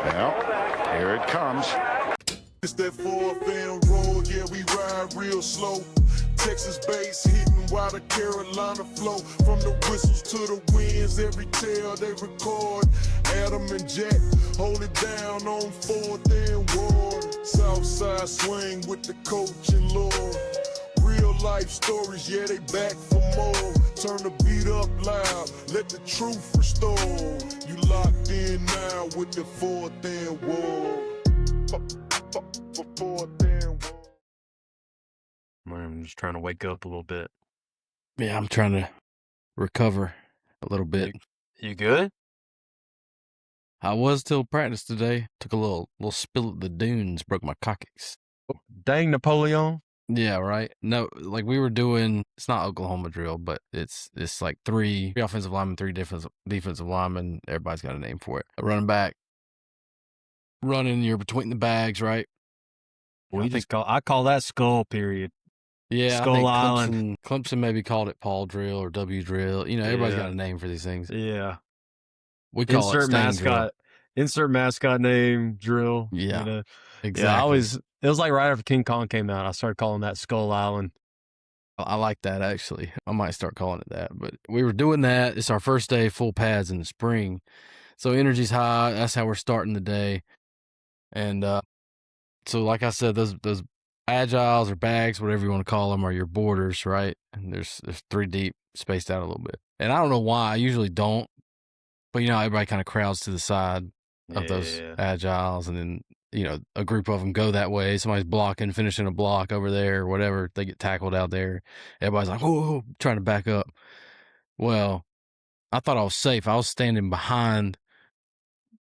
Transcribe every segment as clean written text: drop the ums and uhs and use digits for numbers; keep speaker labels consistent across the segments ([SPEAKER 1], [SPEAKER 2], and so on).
[SPEAKER 1] Well, here it comes.
[SPEAKER 2] It's that 4-fan roll, yeah, we ride real slow. Texas bass hitting while the Carolina flow. From the whistles to the winds, every tale they record. Adam and Jack hold it down on 4th and Ward. Southside swing with the coach and Lord. Real life stories, yeah, they back for more. Turn the beat up loud, let the truth restore. You locked in now with the 4th and Ward.
[SPEAKER 3] I'm just trying to wake up a little bit.
[SPEAKER 4] Yeah, I'm trying to recover a little bit.
[SPEAKER 3] You good?
[SPEAKER 4] I was till practice today. Took a little spill at the dunes, broke my coccyx.
[SPEAKER 3] Dang, Napoleon.
[SPEAKER 4] Yeah, right. No, like we were doing, it's not Oklahoma drill, but it's like three offensive linemen, three defensive linemen. Everybody's got a name for it. A running back, running, you're between the bags, right?
[SPEAKER 3] I call that skull period.
[SPEAKER 4] Yeah,
[SPEAKER 3] Skull
[SPEAKER 4] I think
[SPEAKER 3] Island.
[SPEAKER 4] Clemson maybe called it Paul drill or W drill. You know, everybody's got a name for these things.
[SPEAKER 3] Yeah.
[SPEAKER 4] We call it Stain drill.
[SPEAKER 3] Insert mascot name drill.
[SPEAKER 4] Yeah,
[SPEAKER 3] you know?
[SPEAKER 4] exactly.
[SPEAKER 3] Yeah, it was like right after King Kong came out, I started calling that Skull Island.
[SPEAKER 4] I like that, actually. I might start calling it that. But we were doing that. It's our first day full pads in the spring. So energy's high. That's how we're starting the day. And so like I said, those agiles or bags, whatever you want to call them, are your borders, right? And there's 3 deep, spaced out a little bit. And I don't know why. I usually don't. But, you know, everybody kind of crowds to the side of those agiles. And then, you know, a group of them go that way. Somebody's blocking, finishing a block over there or whatever. They get tackled out there. Everybody's like, whoa, trying to back up. Well, I thought I was safe. I was standing behind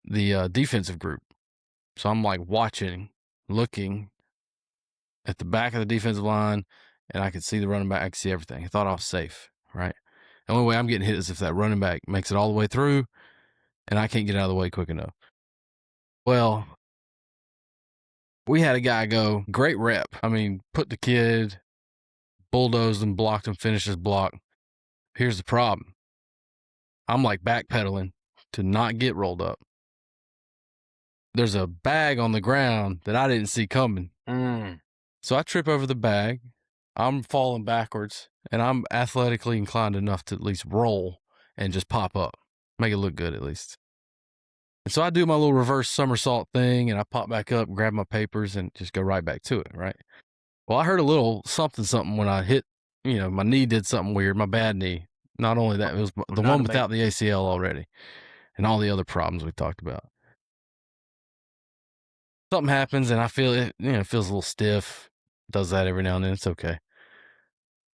[SPEAKER 4] the defensive group. So I'm like watching, looking at the back of the defensive line, and I could see the running back. I could see everything. I thought I was safe, right? The only way I'm getting hit is if that running back makes it all the way through, and I can't get out of the way quick enough. Well, we had a guy go, great rep. I mean, put the kid, bulldozed him, blocked him, finished his block. Here's the problem. I'm like backpedaling to not get rolled up. There's a bag on the ground that I didn't see coming. So I trip over the bag. I'm falling backwards, and I'm athletically inclined enough to at least roll and just pop up, make it look good at least. And so I do my little reverse somersault thing, and I pop back up, grab my papers, and just go right back to it, right? Well, I heard a little something when I hit, you know, my knee did something weird, my bad knee. Not only that, it was the one without the ACL already and all the other problems we talked about. Something happens, and I feel it, you know, it feels a little stiff. Does that every now and then. It's okay.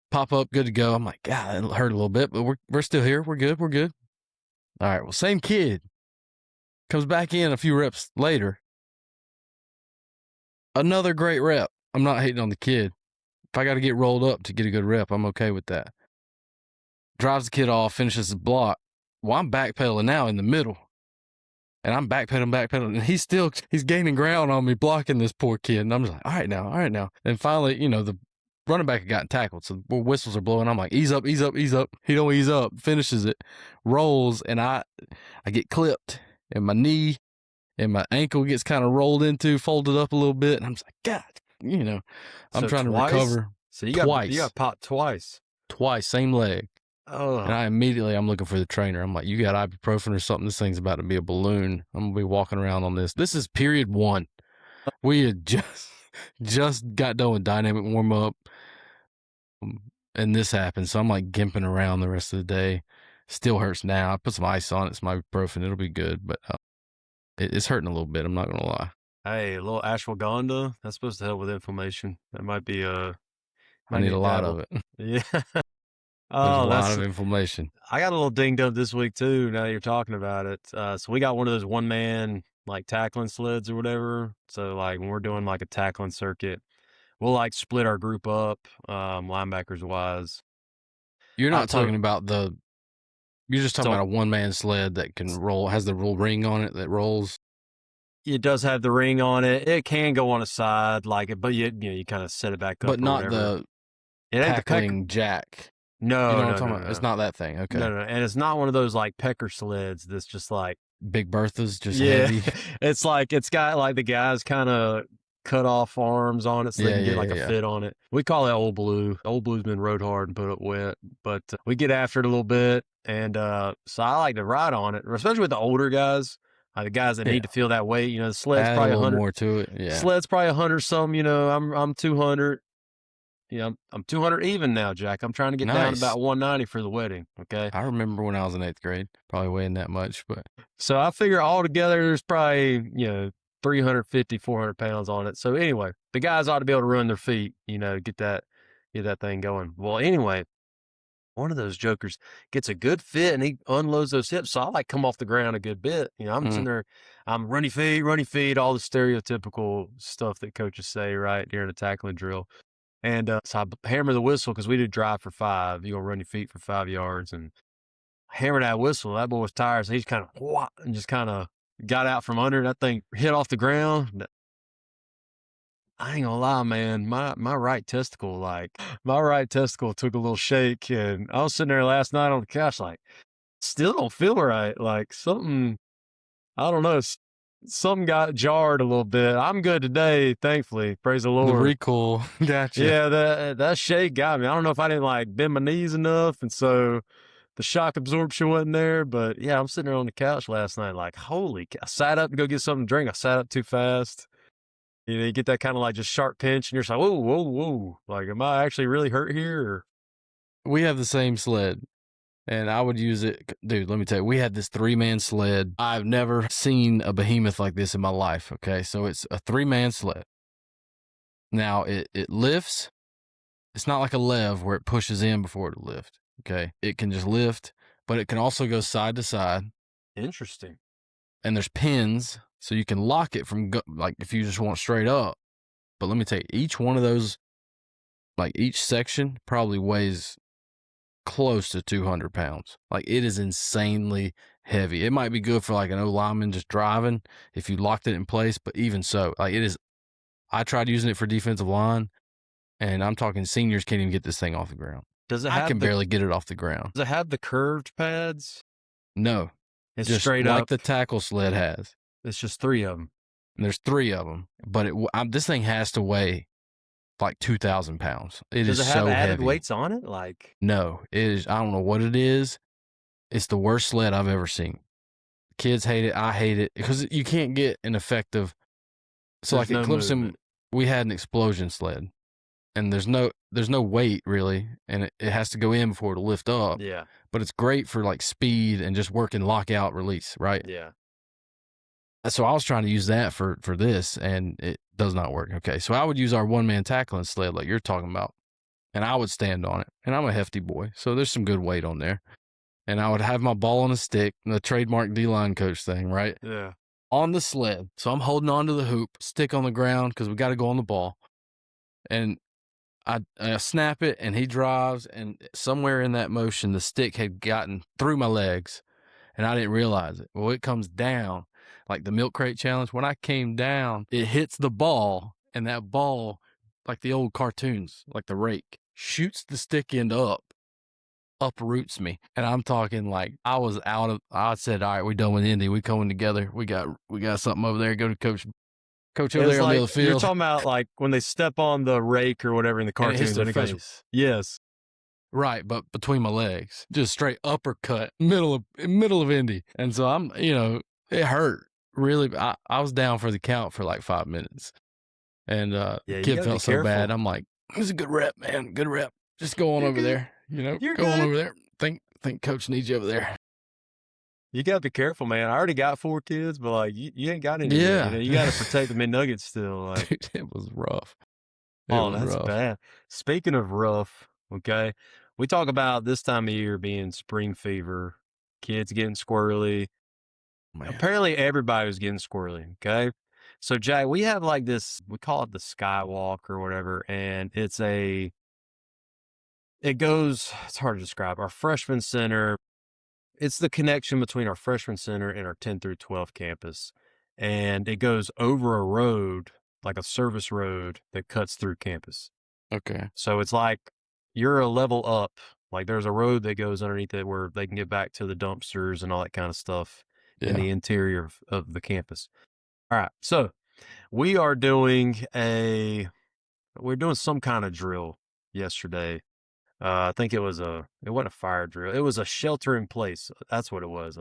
[SPEAKER 4] Pop up, good to go. I'm like, God, it hurt a little bit, but we're still here. We're good. All right, well, same kid comes back in a few reps later. Another great rep. I'm not hating on the kid. If I got to get rolled up to get a good rep, I'm okay with that. Drives the kid off, finishes the block. Well, I'm backpedaling now in the middle. And I'm backpedaling. And he's gaining ground on me, blocking this poor kid. And I'm just like, all right now. And finally, you know, the running back had gotten tackled. So the whistles are blowing. I'm like, ease up. He don't ease up, finishes it, rolls. And I get clipped. And my knee and my ankle gets kind of rolled into, folded up a little bit. And I'm just like, God, you know, I'm trying to recover.
[SPEAKER 3] So you
[SPEAKER 4] twice.
[SPEAKER 3] got popped twice.
[SPEAKER 4] Twice, same leg.
[SPEAKER 3] Oh.
[SPEAKER 4] And I'm looking for the trainer. I'm like, you got ibuprofen or something? This thing's about to be a balloon. I'm going to be walking around on this. This is period 1. We had just got done with dynamic warm-up, and this happened. So I'm like gimping around the rest of the day. Still hurts now. I put some ice on it, some ibuprofen. It'll be good, but it's hurting a little bit. I'm not going to lie.
[SPEAKER 3] Hey, a little ashwagandha. That's supposed to help with inflammation. That might be
[SPEAKER 4] I need a lot of it.
[SPEAKER 3] Yeah.
[SPEAKER 4] There's a lot of inflammation.
[SPEAKER 3] I got a little dinged up this week too, now that you're talking about it. So we got one of those one-man like tackling sleds or whatever. So like when we're doing like a tackling circuit, we'll like split our group up, linebackers wise.
[SPEAKER 4] You're not talking about you're just talking about a one-man sled that can roll, has the little ring on it that rolls.
[SPEAKER 3] It does have the ring on it. It can go on a side, but you kind of set it back up.
[SPEAKER 4] But not
[SPEAKER 3] whatever.
[SPEAKER 4] It ain't tackling jack.
[SPEAKER 3] No,
[SPEAKER 4] you know
[SPEAKER 3] no,
[SPEAKER 4] what I'm talking
[SPEAKER 3] no,
[SPEAKER 4] about?
[SPEAKER 3] no.
[SPEAKER 4] It's not that thing. Okay.
[SPEAKER 3] No, and it's not one of those like pecker sleds that's just like
[SPEAKER 4] Big Berthas, just
[SPEAKER 3] Yeah,
[SPEAKER 4] heavy.
[SPEAKER 3] it's got like the guys kind of cut off arms on it so they can get like a fit on it. We call it Old Blue. Old Blue's been rode hard and put up wet, but we get after it a little bit. And so I like to ride on it, especially with the older guys, the guys that need to feel that weight. You know, the sled's
[SPEAKER 4] Add
[SPEAKER 3] probably
[SPEAKER 4] a little
[SPEAKER 3] 100
[SPEAKER 4] more to it. Yeah,
[SPEAKER 3] sled's probably 100 some. You know, I'm 200. Yeah, I'm 200 even now, Jack. I'm trying to get down to about 190 for the wedding. Okay.
[SPEAKER 4] I remember when I was in 8th grade, probably weighing that much, but
[SPEAKER 3] so I figure all together there's probably 350, 400 pounds on it. So anyway, the guys ought to be able to run their feet, get that thing going. Well, anyway, one of those jokers gets a good fit and he unloads those hips. So I like come off the ground a good bit. I'm sitting there, I'm runny feet, all the stereotypical stuff that coaches say, right, during a tackling drill. And so I hammer the whistle because we did drive for 5. You're going to run your feet for 5 yards. And hammer that whistle. That boy was tired. So he's kind of, and just kind of got out from under. That thing hit off the ground. I ain't gonna lie, man. My right testicle took a little shake. And I was sitting there last night on the couch, like, still don't feel right. Like something, I don't know. Something got jarred a little bit. I'm good today, thankfully. Praise the Lord.
[SPEAKER 4] the recoil, gotcha.
[SPEAKER 3] Yeah, that shake got me. I don't know if I didn't like bend my knees enough, and so the shock absorption wasn't there. But yeah, I'm sitting there on the couch last night, like, holy cow. I sat up to go get something to drink. I sat up too fast. You get that kind of like just sharp pinch, and you're just like, whoa, whoa, whoa. Like, am I actually really hurt here? Or...
[SPEAKER 4] We have the same sled. And I would use it, dude, let me tell you, we had this 3-man sled. I've never seen a behemoth like this in my life, okay? So it's a 3-man sled. Now, it lifts. It's not like a lev where it pushes in before it lift, okay? It can just lift, but it can also go side to side.
[SPEAKER 3] Interesting.
[SPEAKER 4] And there's pins, so you can lock it from, like, if you just want straight up. But let me tell you, each one of those, like, each section probably weighs close to 200 pounds. Like, it is insanely heavy. It might be good for like an O-lineman just driving if you locked it in place, but even so, like, it is. I tried using it for defensive line, and I'm talking seniors can't even get this thing off the ground.
[SPEAKER 3] Does it have
[SPEAKER 4] I can barely get it off the ground.
[SPEAKER 3] Does it have the curved pads?
[SPEAKER 4] No,
[SPEAKER 3] It's
[SPEAKER 4] just
[SPEAKER 3] straight
[SPEAKER 4] like
[SPEAKER 3] up.
[SPEAKER 4] the tackle sled has.
[SPEAKER 3] It's just 3 of them.
[SPEAKER 4] And there's 3 of them, but this thing has to weigh like 2,000 pounds. Does
[SPEAKER 3] it have
[SPEAKER 4] so
[SPEAKER 3] added
[SPEAKER 4] heavy.
[SPEAKER 3] weights on it? Like,
[SPEAKER 4] no, it is. I don't know what it is. It's the worst sled I've ever seen. Kids hate it. I hate it because you can't get an effective. So like at Clemson, we had an explosion sled, and there's no weight really, and it has to go in before it'll lift up.
[SPEAKER 3] Yeah.
[SPEAKER 4] But it's great for like speed and just working lockout release, right?
[SPEAKER 3] Yeah.
[SPEAKER 4] So I was trying to use that for this, and it does not work. Okay, so I would use our 1-man tackling sled like you're talking about, and I would stand on it. And I'm a hefty boy, so there's some good weight on there. And I would have my ball on a stick, the trademark D-line coach thing, right?
[SPEAKER 3] Yeah.
[SPEAKER 4] On the sled. So I'm holding on to the hoop, stick on the ground because we got to go on the ball. And I snap it, and he drives, and somewhere in that motion, the stick had gotten through my legs, and I didn't realize it. Well, it comes down. Like the milk crate challenge, when I came down, it hits the ball, and that ball, like the old cartoons, like the rake, shoots the stick end up, uproots me. And I'm talking like I said, all right, we done with Indy. We coming together. We got something over there. Go to coach over there on the other field.
[SPEAKER 3] You're talking about like when they step on the rake or whatever in the cartoons.
[SPEAKER 4] And it hits their
[SPEAKER 3] goes,
[SPEAKER 4] face.
[SPEAKER 3] yes.
[SPEAKER 4] Right, but between my legs, just straight uppercut, middle of Indy. And so it hurt. Really, I was down for the count for like 5 minutes, and kid felt so bad. I'm like, "It was a good rep, man. Good rep. Just go on over there. Go on over there. Think coach needs you over there."
[SPEAKER 3] You gotta be careful, man. I already got 4 kids, but like you ain't got any.
[SPEAKER 4] Yeah,
[SPEAKER 3] you gotta protect the McNuggets still. Like,
[SPEAKER 4] dude, it was rough.
[SPEAKER 3] That's bad. Speaking of rough, okay, we talk about this time of year being spring fever, kids getting squirrely. Man. Apparently everybody was getting squirrely, okay? So, Jack, we have like this, we call it the skywalk or whatever, and it's hard to describe. Our freshman center, it's the connection between our freshman center and our 10 through 12 campus. And it goes over a road, like a service road that cuts through campus.
[SPEAKER 4] Okay.
[SPEAKER 3] So it's like you're a level up. Like there's a road that goes underneath it where they can get back to the dumpsters and all that kind of stuff. in the interior of the campus. All right, so we're doing some kind of drill yesterday. I think it wasn't a fire drill. It was a shelter in place. That's what it was.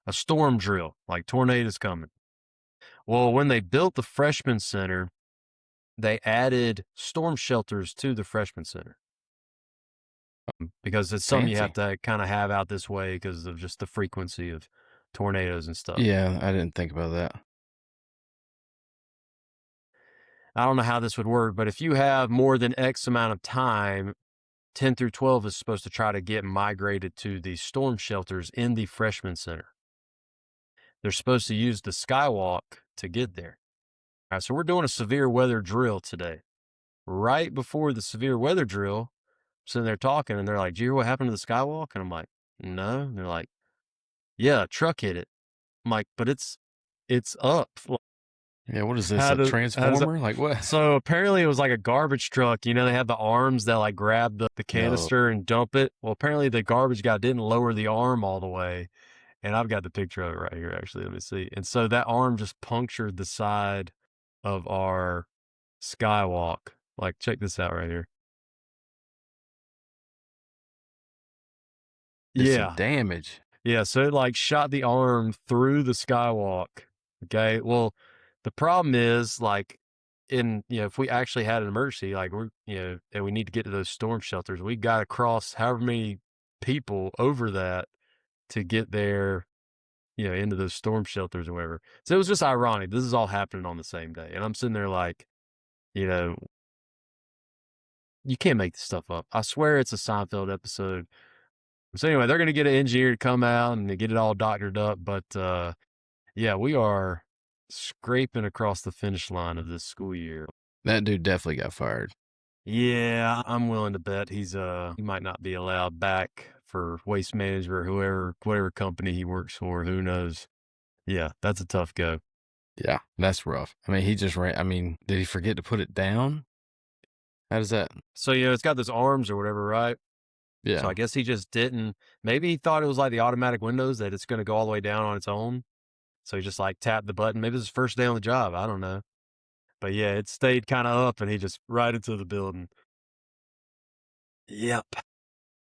[SPEAKER 3] A storm drill, like tornadoes coming. Well, when they built the freshman center, they added storm shelters to the freshman center. Because it's something you have to kind of have out this way because of just the frequency of tornadoes and stuff.
[SPEAKER 4] Yeah, I didn't think about that.
[SPEAKER 3] I don't know how this would work, but if you have more than X amount of time, 10 through 12 is supposed to try to get migrated to the storm shelters in the freshman center. They're supposed to use the skywalk to get there. All right, so we're doing a severe weather drill today. Right before the severe weather drill, I'm sitting there talking, and they're like, "Did you hear what happened to the skywalk?" And I'm like, "No." And they're like, "Yeah, a truck hit it." I'm like, "But it's up."
[SPEAKER 4] Yeah, what is this, a transformer? Like what?
[SPEAKER 3] So apparently it was like a garbage truck. You know, they have the arms that like grab the canister and dump it. Well, apparently the garbage guy didn't lower the arm all the way. And I've got the picture of it right here, actually. Let me see. And so that arm just punctured the side of our skywalk. Like, check this out right here.
[SPEAKER 4] It's some damage.
[SPEAKER 3] Yeah, so it like shot the arm through the skywalk. Okay. Well, the problem is like if we actually had an emergency, like and we need to get to those storm shelters, we got to cross however many people over that to get there, into those storm shelters or whatever. So it was just ironic. This is all happening on the same day. And I'm sitting there like, you can't make this stuff up. I swear it's a Seinfeld episode. So anyway, they're going to get an engineer to come out and get it all doctored up. But yeah, we are scraping across the finish line of this school year.
[SPEAKER 4] That dude definitely got fired.
[SPEAKER 3] Yeah, I'm willing to bet he might not be allowed back for waste management or whatever company he works for. Who knows? Yeah, that's a tough go.
[SPEAKER 4] Yeah, that's rough. I mean, he just ran. I mean, did he forget to put it down? How does that?
[SPEAKER 3] So, it's got those arms or whatever, right?
[SPEAKER 4] Yeah.
[SPEAKER 3] So I guess he just didn't. Maybe he thought it was like the automatic windows that it's going to go all the way down on its own. So he just like tapped the button. Maybe it was his first day on the job. I don't know. But yeah, it stayed kind of up and he just right into the building. Yep.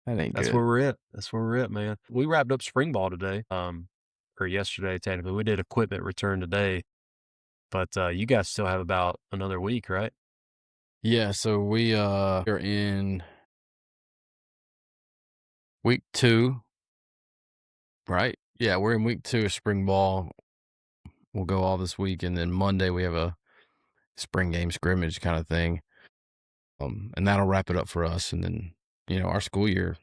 [SPEAKER 4] That ain't
[SPEAKER 3] That's
[SPEAKER 4] good.
[SPEAKER 3] where we're at. That's where we're at, man. We wrapped up spring ball today. Or yesterday, technically. We did equipment return today. But you guys still have about another week, right?
[SPEAKER 4] Yeah, so we are in week 2. Right? Yeah, we're in week 2 of spring ball. We'll go all this week, and then Monday we have a spring game scrimmage kind of thing. And that'll wrap it up for us. And then, our school year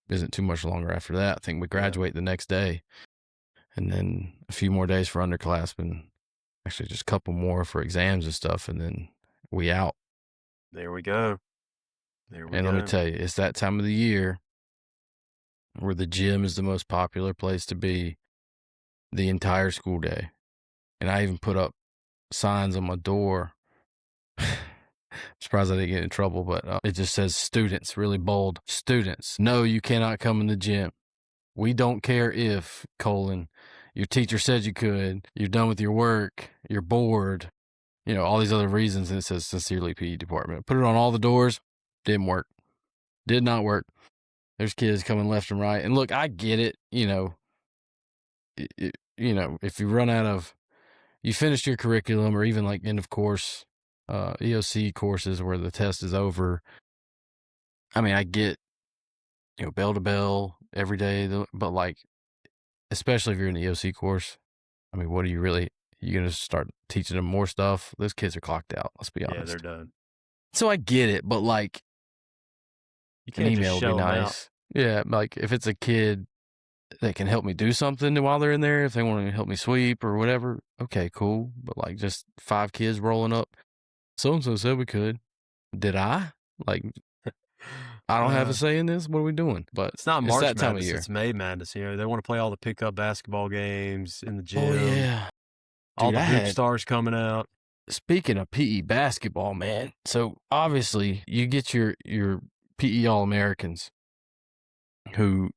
[SPEAKER 4] isn't too much longer after that. I think we graduate the next day. And then a few more days for underclassmen. Actually, just a couple more for exams and stuff. And then we out.
[SPEAKER 3] There we go.
[SPEAKER 4] And let me tell you, it's that time of the year where the gym is the most popular place to be the entire school day. And I even put up signs on my door. I'm surprised I didn't get in trouble, but it just says students, really bold. Students, no, you cannot come in the gym. We don't care if, your teacher said you could, you're done with your work, you're bored, all these other reasons. And it says sincerely PE department. Put it on all the doors. Didn't work. Did not work. There's kids coming left and right. And look, I get it. If you run out of, you finished your curriculum or even like end of course, EOC courses where the test is over. I mean, I get, bell to bell every day, but like, especially if you're in the EOC course, I mean, what are you going to start teaching them more stuff? Those kids are clocked out. Let's be honest.
[SPEAKER 3] Yeah, they're done.
[SPEAKER 4] So I get it, but like,
[SPEAKER 3] you can't
[SPEAKER 4] an email
[SPEAKER 3] just
[SPEAKER 4] would be
[SPEAKER 3] shell them
[SPEAKER 4] nice.
[SPEAKER 3] out.
[SPEAKER 4] Yeah, like if it's a kid that can help me do something while they're in there, if they want to help me sweep or whatever, okay, cool. But like just 5 kids rolling up, so-and-so said we could. Did I? Like, I don't have a say in this. What are we doing? But
[SPEAKER 3] it's not March
[SPEAKER 4] that time
[SPEAKER 3] Madness,
[SPEAKER 4] of year.
[SPEAKER 3] It's May Madness. They want to play all the pickup basketball games in the gym.
[SPEAKER 4] Oh, yeah.
[SPEAKER 3] All
[SPEAKER 4] Dude,
[SPEAKER 3] the hoop stars coming out.
[SPEAKER 4] Speaking of PE basketball, man. So obviously you get your PE All-Americans who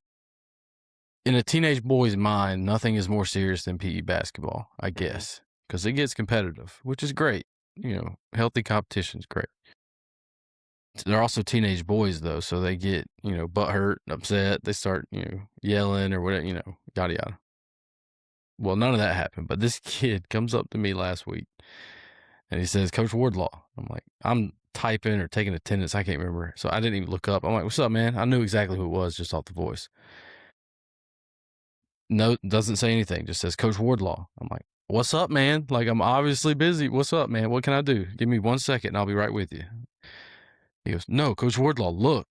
[SPEAKER 4] in a teenage boy's mind, nothing is more serious than PE basketball, I guess, because it gets competitive, which is great. Healthy competition is great. They're also teenage boys, though, so they get, butthurt, upset. They start, yelling or whatever, yada, yada. Well, none of that happened, but this kid comes up to me last week, and he says, Coach Wardlaw. I'm like, I'm typing or taking attendance. I can't remember. So I didn't even look up. I'm like, what's up, man? I knew exactly who it was just off the voice. No, doesn't say anything. Just says Coach Wardlaw. I'm like, what's up, man? Like, I'm obviously busy. What's up, man? What can I do? Give me 1 second and I'll be right with you. He goes, no, Coach Wardlaw, look.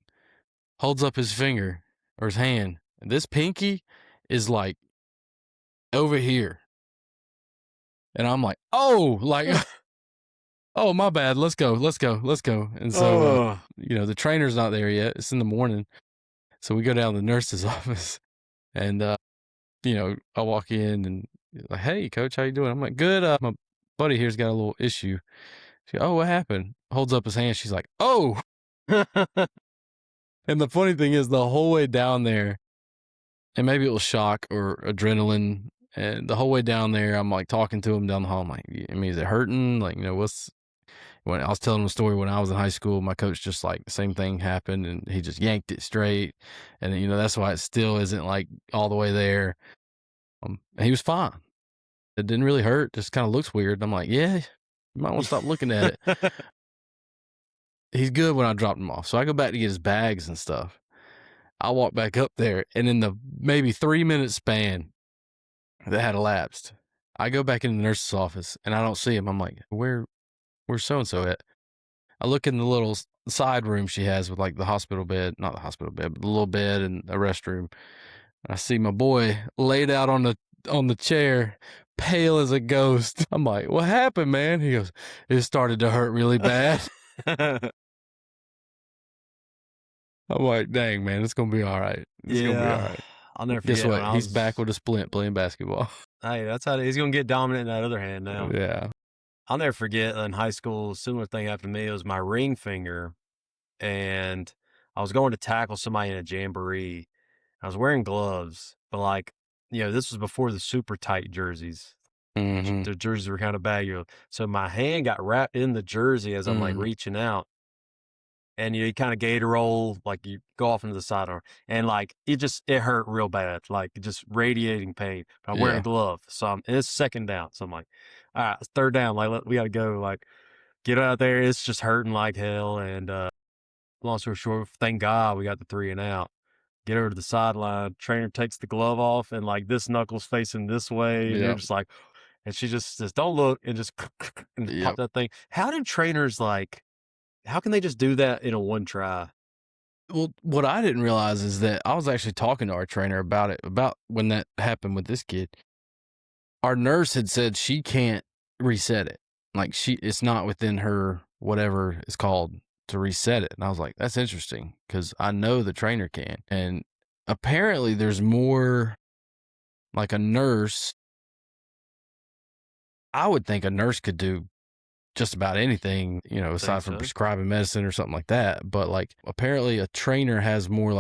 [SPEAKER 4] Holds up his finger or his hand. And this pinky is like over here. And I'm like, oh, like, oh, my bad. Let's go. And so, the trainer's not there yet. It's in the morning. So we go down to the nurse's office and, I walk in and like, hey, coach, how you doing? I'm like, good. My buddy here's got a little issue. She goes, oh, what happened? Holds up his hand. She's like, oh. And the funny thing is the whole way down there, and maybe it was shock or adrenaline, and the whole way down there, I'm like talking to him down the hall. I'm like, is it hurting? Like, when I was telling him a story when I was in high school, my coach just like the same thing happened and he just yanked it straight. And that's why it still isn't like all the way there. And he was fine. It didn't really hurt. Just kind of looks weird. I'm like, yeah, you might want to stop looking at it. He's good when I dropped him off. So I go back to get his bags and stuff. I walk back up there and in the maybe 3-minute span that had elapsed, I go back in the nurse's office and I don't see him. I'm like, where's so-and-so at? I look in the little side room she has with like the hospital bed, not the hospital bed, but the little bed and a restroom. And I see my boy laid out on the chair, pale as a ghost. I'm like, what happened, man? He goes, it started to hurt really bad. I'm like, dang, man, it's going to be all right. It's going to be all right.
[SPEAKER 3] I'll never forget.
[SPEAKER 4] Guess what? He's back with a splint playing basketball.
[SPEAKER 3] Hey, that's how he's going to get dominant in that other hand now.
[SPEAKER 4] Yeah.
[SPEAKER 3] I'll never forget in high school, similar thing happened to me. It was my ring finger, and I was going to tackle somebody in a jamboree. I was wearing gloves, but this was before the super tight jerseys.
[SPEAKER 4] Mm-hmm.
[SPEAKER 3] The jerseys were kind of baggy. So my hand got wrapped in the jersey as I'm like reaching out. And you kind of gator roll, like you go off into the sidearm. And it hurt real bad, like just radiating pain. But I'm wearing a glove. So it's second down. So I'm like, all right, it's third down. We got to go, get out there. It's just hurting like hell. And long story short, thank God we got the 3 and out. Get over to the sideline. Trainer takes the glove off and this knuckle's facing this way. And you're just like, and she just says, don't look, and just and pop that thing. How do trainers how can they just do that in a one try?
[SPEAKER 4] Well, what I didn't realize is that I was actually talking to our trainer about it, about when that happened with this kid. Our nurse had said she can't reset it. It's not within her, whatever it's called, to reset it. And I was like, that's interesting because I know the trainer can. And apparently there's more like a nurse. I would think a nurse could do just about anything, aside from prescribing medicine or something like that. But apparently a trainer has more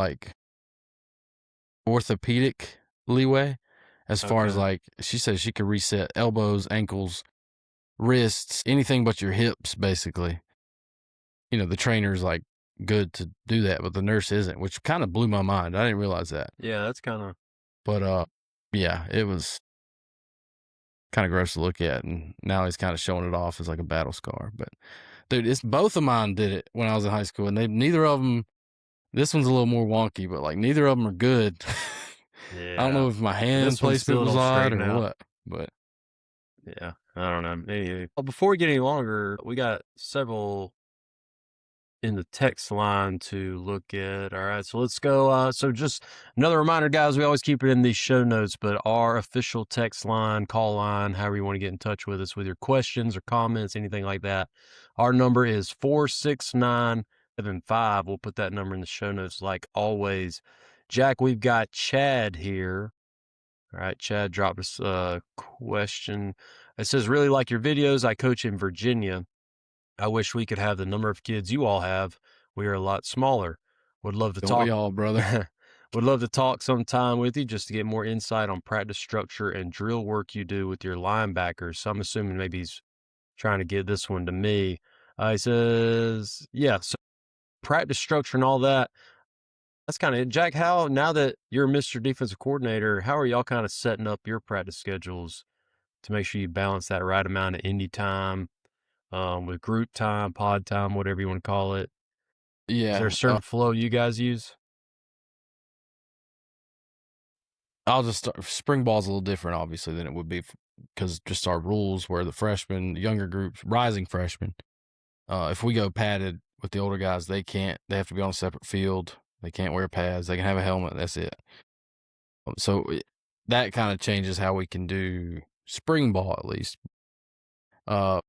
[SPEAKER 4] orthopedic leeway as far as she says she could reset elbows, ankles, wrists, anything but your hips, basically. The trainer's good to do that, but the nurse isn't, which kind of blew my mind. I didn't realize that.
[SPEAKER 3] Yeah, that's kind of.
[SPEAKER 4] But yeah, it was kind of gross to look at, and now he's kind of showing it off as a battle scar. But dude, it's both of mine did it when I was in high school, and neither of them. This one's a little more wonky, but neither of them are good.
[SPEAKER 3] Yeah.
[SPEAKER 4] I don't know if my hand placement was odd or what, but
[SPEAKER 3] yeah, I don't know. Anyway, before we get any longer, we got several in the text line to look at. All right, so let's go. So just another reminder, guys, we always keep it in these show notes, but our official text line, call line, however you want to get in touch with us with your questions or comments, anything like that. Our number is 46975. We'll put that number in the show notes like always. Jack, we've got Chad here. All right, Chad dropped us a question. It says, really like your videos. I coach in Virginia. I wish we could have the number of kids you all have. We are a lot smaller. Would love to talk.
[SPEAKER 4] We all, brother.
[SPEAKER 3] Would love to talk sometime with you just to get more insight on practice structure and drill work you do with your linebackers. So I'm assuming maybe he's trying to give this one to me. He says, yeah, so practice structure and all that. That's kind of it. Jack, how, now that you're Mr. Defensive Coordinator, how are y'all kind of setting up your practice schedules to make sure you balance that right amount of indie time with group time, pod time, whatever you want to call it?
[SPEAKER 4] Yeah.
[SPEAKER 3] Is there a certain flow you guys use?
[SPEAKER 4] I'll just start. Spring ball's a little different, obviously, than it would be because just our rules where the freshmen, younger groups, rising freshmen, if we go padded with the older guys, they have to be on a separate field. They can't wear pads. They can have a helmet. That's it. So that kind of changes how we can do spring ball, at least. At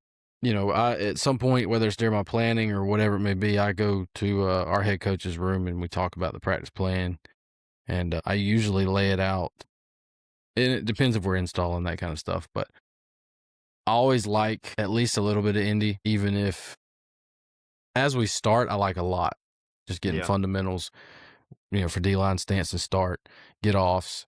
[SPEAKER 4] some point, whether it's during my planning or whatever it may be, I go to our head coach's room and we talk about the practice plan. And I usually lay it out. And it depends if we're installing that kind of stuff. But I always like at least a little bit of indie, even if as we start, I like a lot. Just getting fundamentals, for D-line stance to start, get offs,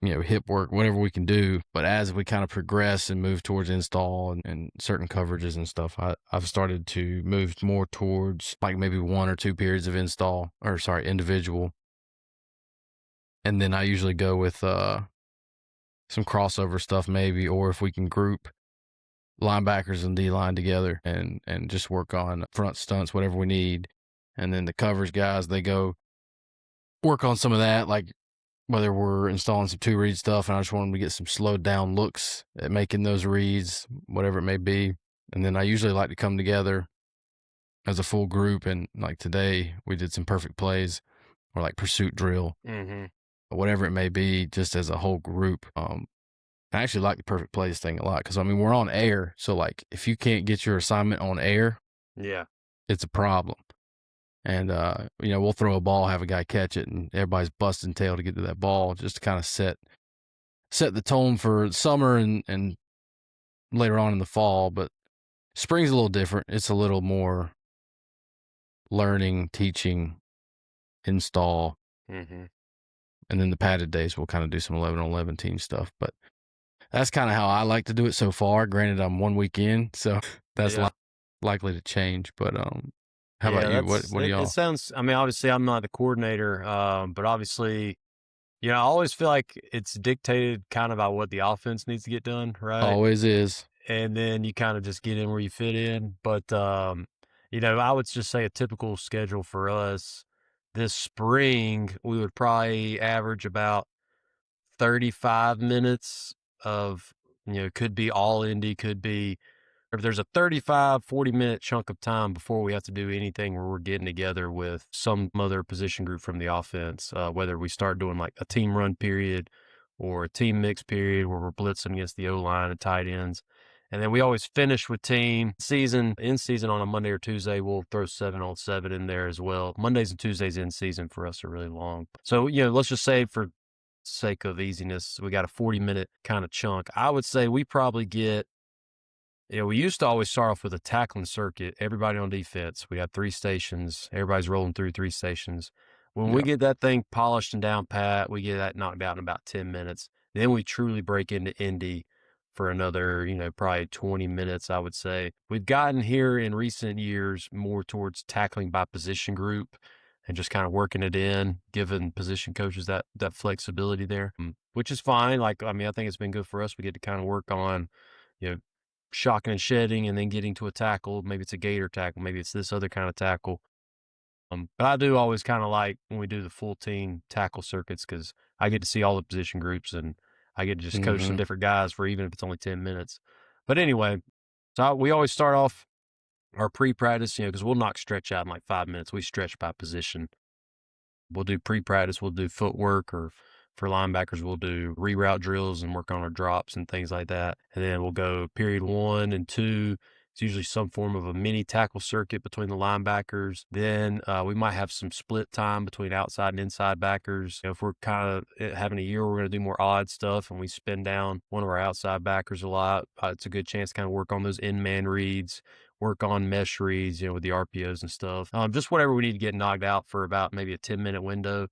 [SPEAKER 4] hip work, whatever we can do. But as we kind of progress and move towards install and certain coverages and stuff, I've started to move more towards like maybe 1 or 2 periods of individual. And then I usually go with some crossover stuff maybe, or if we can group linebackers and D-line together and just work on front stunts, whatever we need. And then the coverage guys, they go work on some of that, like whether we're installing some 2-read stuff and I just want them to get some slowed down looks at making those reads, whatever it may be. And then I usually like to come together as a full group. And like today, we did some perfect plays or like pursuit drill.
[SPEAKER 3] Mm-hmm.
[SPEAKER 4] Whatever it may be, just as a whole group. I actually like the perfect plays thing a lot because, we're on air. So, like, if you can't get your assignment on air, it's a problem. And, we'll throw a ball, have a guy catch it, and everybody's busting tail to get to that ball just to kind of set the tone for summer and later on in the fall. But spring's a little different. It's a little more learning, teaching, install.
[SPEAKER 3] Mm-hmm.
[SPEAKER 4] And then the padded days, we'll kind of do some 11-on-11 team stuff. But that's kind of how I like to do it so far. Granted, I'm 1 week in, so that's likely to change. But how about you? What do y'all?
[SPEAKER 3] It sounds, obviously I'm not the coordinator, but obviously, I always feel like it's dictated kind of by what the offense needs to get done, right?
[SPEAKER 4] Always is.
[SPEAKER 3] And then you kind of just get in where you fit in. But, I would just say a typical schedule for us this spring, we would probably average about 35 minutes of, could be all indie, could be, if there's a 35, 40-minute chunk of time before we have to do anything where we're getting together with some other position group from the offense, whether we start doing like a team run period or a team mix period where we're blitzing against the O-line and tight ends. And then we always finish with team in season on a Monday or Tuesday. We'll throw 7-on-7 in there as well. Mondays and Tuesdays in season for us are really long. So, let's just say for sake of easiness, we got a 40-minute kind of chunk. I would say we probably get, we used to always start off with a tackling circuit. Everybody on defense. We had 3 stations. Everybody's rolling through 3 stations. When we get that thing polished and down pat, we get that knocked out in about 10 minutes. Then we truly break into Indy for another, probably 20 minutes, I would say. We've gotten here in recent years more towards tackling by position group and just kind of working it in, giving position coaches that flexibility there, which is fine. I think it's been good for us. We get to kind of work on, shocking and shedding and then getting to a tackle. Maybe it's a gator tackle. Maybe it's this other kind of tackle. But I do always kind of like when we do the full team tackle circuits because I get to see all the position groups and I get to just coach some different guys for even if it's only 10 minutes. But anyway, so we always start off our pre-practice, because we'll knock stretch out in like 5 minutes. We stretch by position. We'll do pre-practice. We'll do footwork, or for linebackers, we'll do reroute drills and work on our drops and things like that. And then we'll go period 1 and 2. It's usually some form of a mini tackle circuit between the linebackers. Then we might have some split time between outside and inside backers. If we're kind of having a year where we're going to do more odd stuff and we spin down one of our outside backers a lot, it's a good chance to kind of work on those in-man reads, work on mesh reads, with the RPOs and stuff. Just whatever we need to get knocked out for about maybe a 10-minute window.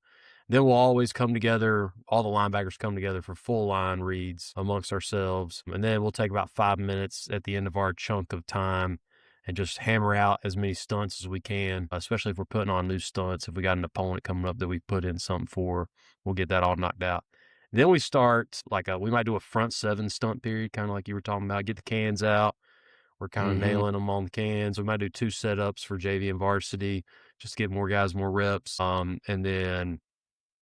[SPEAKER 3] Then we'll always come together, all the linebackers come together for full line reads amongst ourselves. And then we'll take about 5 minutes at the end of our chunk of time and just hammer out as many stunts as we can, especially if we're putting on new stunts. If we got an opponent coming up that we put in something for, we'll get that all knocked out. Then we start, we might do a front seven stunt period, kind of like you were talking about, get the cans out. We're kind of nailing them on the cans. We might do 2 setups for JV and varsity, just to get more guys more reps. And then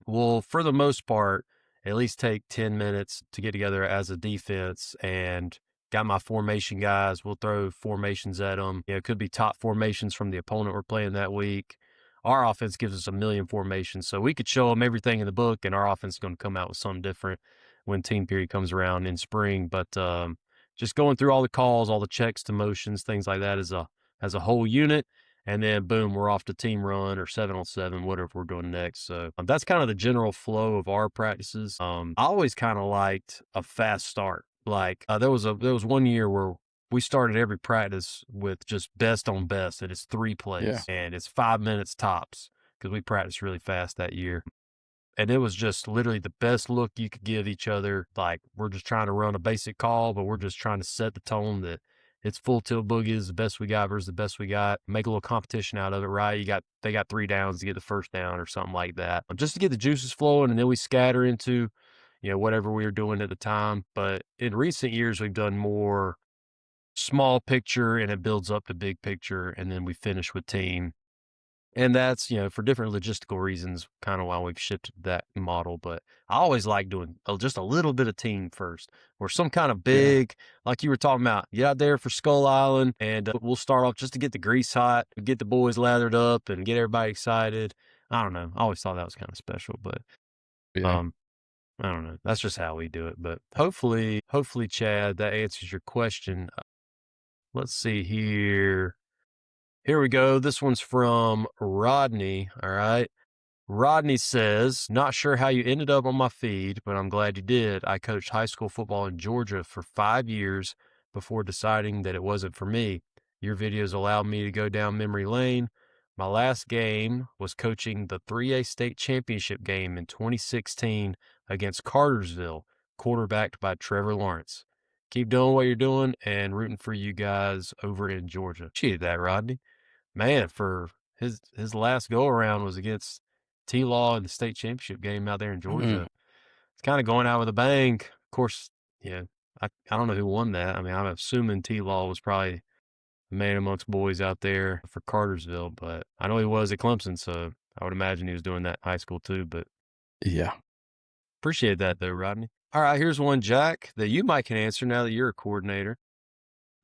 [SPEAKER 3] we'll, for the most part, at least take 10 minutes to get together as a defense and got my formation guys. We'll throw formations at them. It could be top formations from the opponent we're playing that week. Our offense gives us a million formations, so we could show them everything in the book, and our offense is going to come out with something different when team period comes around in spring. But just going through all the calls, all the checks to motions, things like that as a whole unit. And then boom, we're off to team run or 7-on-7, whatever we're doing next. So that's kind of the general flow of our practices. I always kind of liked a fast start. There was one year where we started every practice with just best on best, and it's 3 plays and it's 5 minutes tops because we practiced really fast that year. And it was just literally the best look you could give each other. Like, we're just trying to run a basic call, but we're just trying to set the tone that it's full tilt boogie is the best we got versus the best we got. Make a little competition out of it, right? They got 3 downs to get the first down or something like that, just to get the juices flowing. And then we scatter into, whatever we were doing at the time. But in recent years, we've done more small picture, and it builds up to big picture, and then we finish with team. And that's, for different logistical reasons, kind of why we've shifted that model. But I always like doing just a little bit of team first, or some kind of big, like you were talking about, get out there for Skull Island, and we'll start off just to get the grease hot, get the boys lathered up, and get everybody excited. I don't know. I always thought that was kind of special, but I don't know. That's just how we do it. But hopefully, Chad, that answers your question. Let's see here. Here we go. This one's from Rodney. All right. Rodney says, not sure how you ended up on my feed, but I'm glad you did. I coached high school football in Georgia for 5 years before deciding that it wasn't for me. Your videos allowed me to go down memory lane. My last game was coaching the 3A state championship game in 2016 against Cartersville, quarterbacked by Trevor Lawrence. Keep doing what you're doing and rooting for you guys over in Georgia. Appreciate that, Rodney. Man, for his last go around was against T-Law in the state championship game out there in Georgia. It's kind of going out with a bang. Of course, I don't know who won that. I mean, I'm assuming T-Law was probably the man amongst boys out there for Cartersville, but I know he was at Clemson, so I would imagine he was doing that in high school too. But
[SPEAKER 4] yeah,
[SPEAKER 3] appreciate that though, Rodney. All right, here's one, Jack, that you might can answer now that you're a coordinator.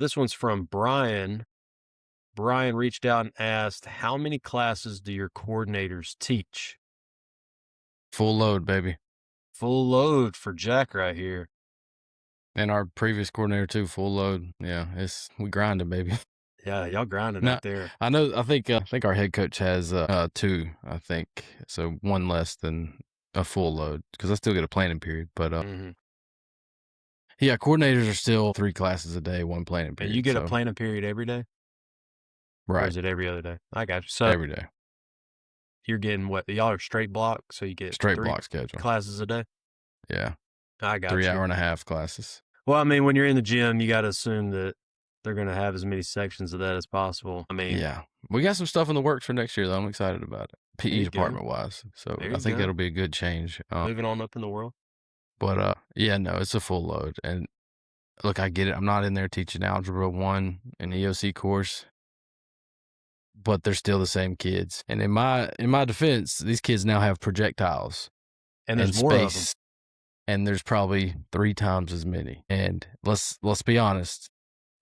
[SPEAKER 3] This one's from Brian. Brian reached out and asked, how many classes do your coordinators teach?
[SPEAKER 4] Full load, baby.
[SPEAKER 3] Full load for Jack right here.
[SPEAKER 4] And our previous coordinator too, full load. Yeah, we grinding, baby.
[SPEAKER 3] Yeah, y'all grinding out there.
[SPEAKER 4] I know. I think our head coach has 2. I think so, 1 less than a full load because I still get a planning period. But yeah, coordinators are still 3 classes a day, 1 planning period.
[SPEAKER 3] And you get a planning period every day?
[SPEAKER 4] Right.
[SPEAKER 3] Or is it every other day? I got you. So
[SPEAKER 4] every day.
[SPEAKER 3] You're getting what? Y'all are straight block, so you get
[SPEAKER 4] straight
[SPEAKER 3] 3
[SPEAKER 4] block schedule.
[SPEAKER 3] Classes a day?
[SPEAKER 4] Yeah.
[SPEAKER 3] I got
[SPEAKER 4] 3 hour and a half classes.
[SPEAKER 3] Well, I mean, when you're in the gym, you got to assume that they're going to have as many sections of that as possible. I mean,
[SPEAKER 4] yeah. We got some stuff in the works for next year, though. I'm excited about it. PE department-wise. So I think that'll be a good change.
[SPEAKER 3] Moving on up in the world.
[SPEAKER 4] But, yeah, no, it's a full load. And, look, I get it. I'm not in there teaching Algebra 1 and EOC course. But they're still the same kids. And in my defense, these kids now have projectiles.
[SPEAKER 3] And there's more of them.
[SPEAKER 4] And there's probably 3 times as many. And let's be honest,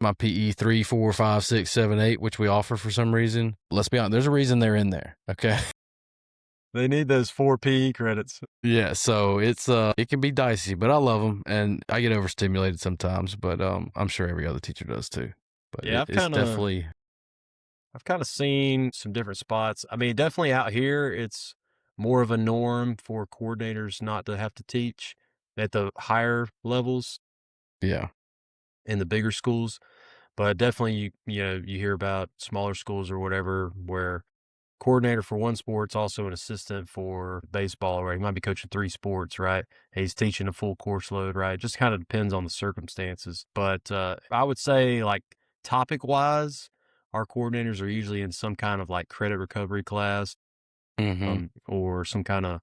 [SPEAKER 4] my PE 3, 4, 5, 6, 7, 8, which we offer for some reason, let's be honest, there's a reason they're in there, okay?
[SPEAKER 3] They need those 4 PE credits.
[SPEAKER 4] Yeah, so it's it can be dicey, but I love them. And I get overstimulated sometimes, but I'm sure every other teacher does too. But
[SPEAKER 3] yeah, I've kind of seen some different spots. I mean, definitely out here, it's more of a norm for coordinators not to have to teach at the higher levels.
[SPEAKER 4] Yeah.
[SPEAKER 3] In the bigger schools. But definitely, you hear about smaller schools or whatever where coordinator for one sport's also an assistant for baseball, right? He might be coaching 3 sports, right? He's teaching a full course load, right? Just kind of depends on the circumstances. But I would say, like, topic wise, our coordinators are usually in some kind of like credit recovery class, or some kind of.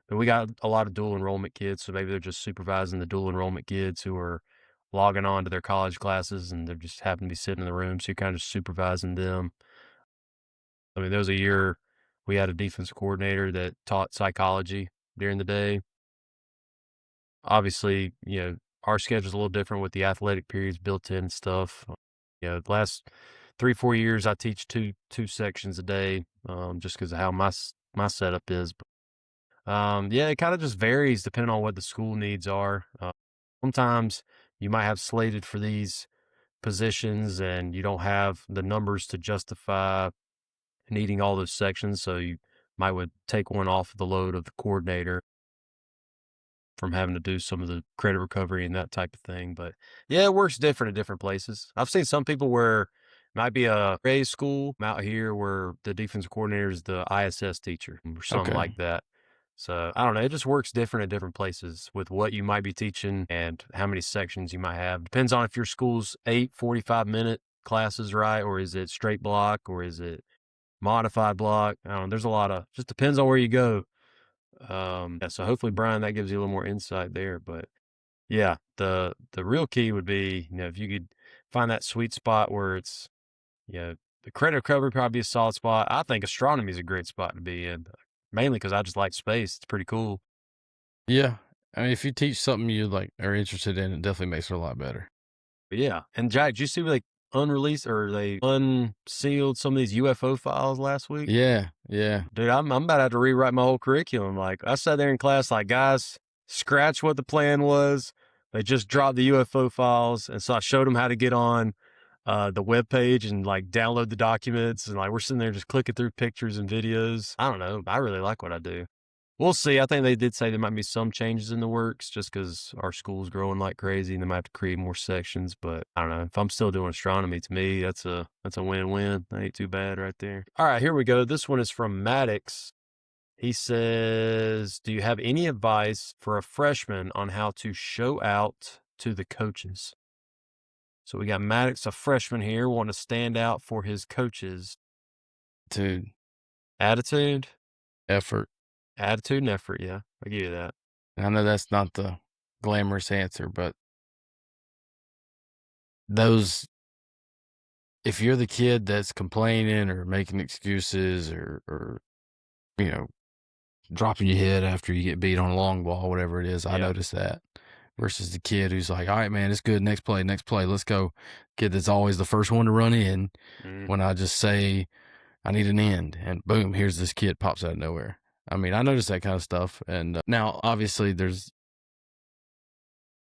[SPEAKER 3] But we got a lot of dual enrollment kids, so maybe they're just supervising the dual enrollment kids who are logging on to their college classes, and they're just happen to be sitting in the room, so you're kind of just supervising them. I mean, there was a year we had a defense coordinator that taught psychology during the day. Obviously, our schedule's a little different with the athletic periods built in and stuff. The last 3-4 years, I teach two sections a day, just because of how my setup is. Yeah, it kind of just varies depending on what the school needs are. Sometimes you might have slated for these positions and you don't have the numbers to justify needing all those sections, so you would take one off the load of the coordinator from having to do some of the credit recovery and that type of thing. But yeah, it works different at different places. I've seen some people where it might be a grade school out here where the defensive coordinator is the ISS teacher or something like that. So I don't know. It just works different at different places with what you might be teaching and how many sections you might have. Depends on if your school's 8 45-minute classes, right? Or is it straight block, or is it modified block? I don't know. There's a lot of, just depends on where you go. Yeah, so hopefully, Brian, that gives you a little more insight there. But yeah, the real key would be, if you could find that sweet spot where it's, the credit recovery probably be a solid spot. I think astronomy is a great spot to be in, mainly because I just like space. It's pretty cool.
[SPEAKER 4] Yeah. I mean, if you teach something you like are interested in, it definitely makes it a lot better.
[SPEAKER 3] But yeah. And Jack, did you see they unreleased or they unsealed some of these UFO files last week?
[SPEAKER 4] Yeah. Yeah.
[SPEAKER 3] Dude, I'm about to have to rewrite my whole curriculum. Like, I sat there in class like, guys, scratch what the plan was. They just dropped the UFO files. And so I showed them how to get on the web page and like download the documents. And like, we're sitting there just clicking through pictures and videos. I don't know. I really like what I do. We'll see. I think they did say there might be some changes in the works just because our school's growing like crazy and they might have to create more sections. But I don't know. If I'm still doing astronomy, to me, that's a win-win. That ain't too bad right there. All right, here we go. This one is from Maddox. He says, do you have any advice for a freshman on how to show out to the coaches? So we got Maddox, a freshman here, wanting to stand out for his coaches.
[SPEAKER 4] Dude.
[SPEAKER 3] Attitude?
[SPEAKER 4] Effort.
[SPEAKER 3] Attitude and effort, yeah. I give you that.
[SPEAKER 4] I know that's not the glamorous answer, but those, if you're the kid that's complaining or making excuses or dropping your head after you get beat on a long ball, whatever it is, I notice that. Versus the kid who's like, all right, man, it's good. Next play, let's go. Kid that's always the first one to run in when I just say I need an end. And boom, here's this kid pops out of nowhere. I mean, I notice that kind of stuff. And now, obviously, there's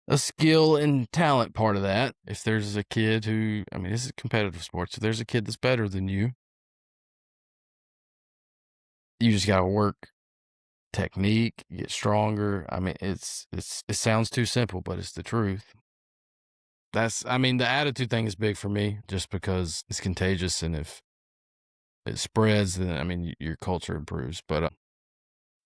[SPEAKER 4] a skill and talent part of that. If there's a kid who, I mean, this is competitive sports. If there's a kid that's better than you, you just got to work technique, get stronger. I mean, it sounds too simple, but it's the truth. I mean, the attitude thing is big for me just because it's contagious. And if it spreads, then, I mean, your culture improves. But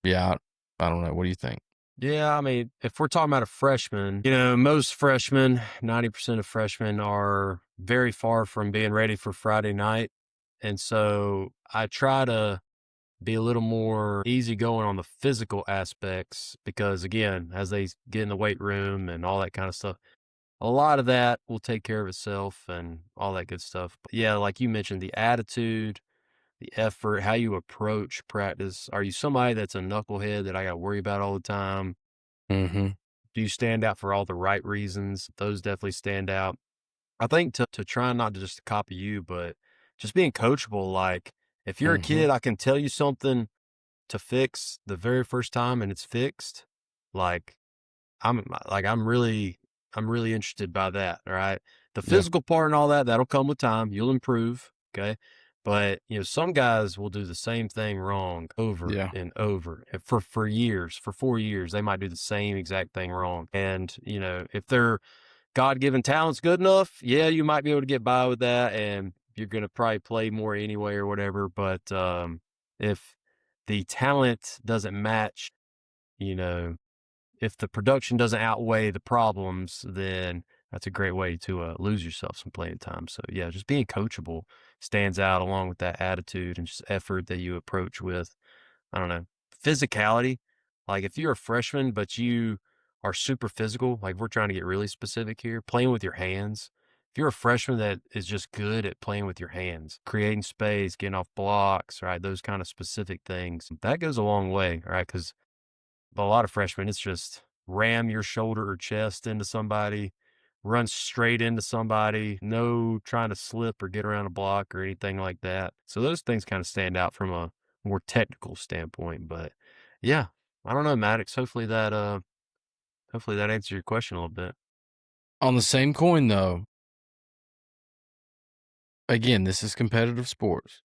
[SPEAKER 4] yeah, I don't know. What do you think?
[SPEAKER 3] Yeah, I mean, if we're talking about a freshman, most freshmen, 90% of freshmen are very far from being ready for Friday night. And so I try to be a little more easygoing on the physical aspects because, again, as they get in the weight room and all that kind of stuff, a lot of that will take care of itself and all that good stuff. But yeah, like you mentioned, the attitude, the effort, how you approach practice. Are you somebody that's a knucklehead that I got to worry about all the time?
[SPEAKER 4] Mm-hmm.
[SPEAKER 3] Do you stand out for all the right reasons? Those definitely stand out. I think to try not to just copy you, but just being coachable. Like, if you're a kid, I can tell you something to fix the very first time and it's fixed. Like, I'm really interested by that. All right. The physical part and all that, that'll come with time. You'll improve. Okay. But, some guys will do the same thing wrong over and over for years. For 4 years, they might do the same exact thing wrong. And, if their God-given talent's good enough, yeah, you might be able to get by with that. And you're going to probably play more anyway or whatever. But if the talent doesn't match, you know, if the production doesn't outweigh the problems, then that's a great way to lose yourself some playing time. So yeah, just being coachable stands out along with that attitude and just effort that you approach with. I don't know, physicality. Like if you're a freshman, but you are super physical, like we're trying to get really specific here, playing with your hands. If you're a freshman that is just good at playing with your hands, creating space, getting off blocks, right? Those kind of specific things, that goes a long way, right? Because a lot of freshmen, it's just ram your shoulder or chest into somebody, run straight into somebody, no trying to slip or get around a block or anything like that. So those things kind of stand out from a more technical standpoint. But yeah, I don't know, Maddox. Hopefully that answers your question a little bit.
[SPEAKER 4] On the same coin, though, again, this is competitive sports.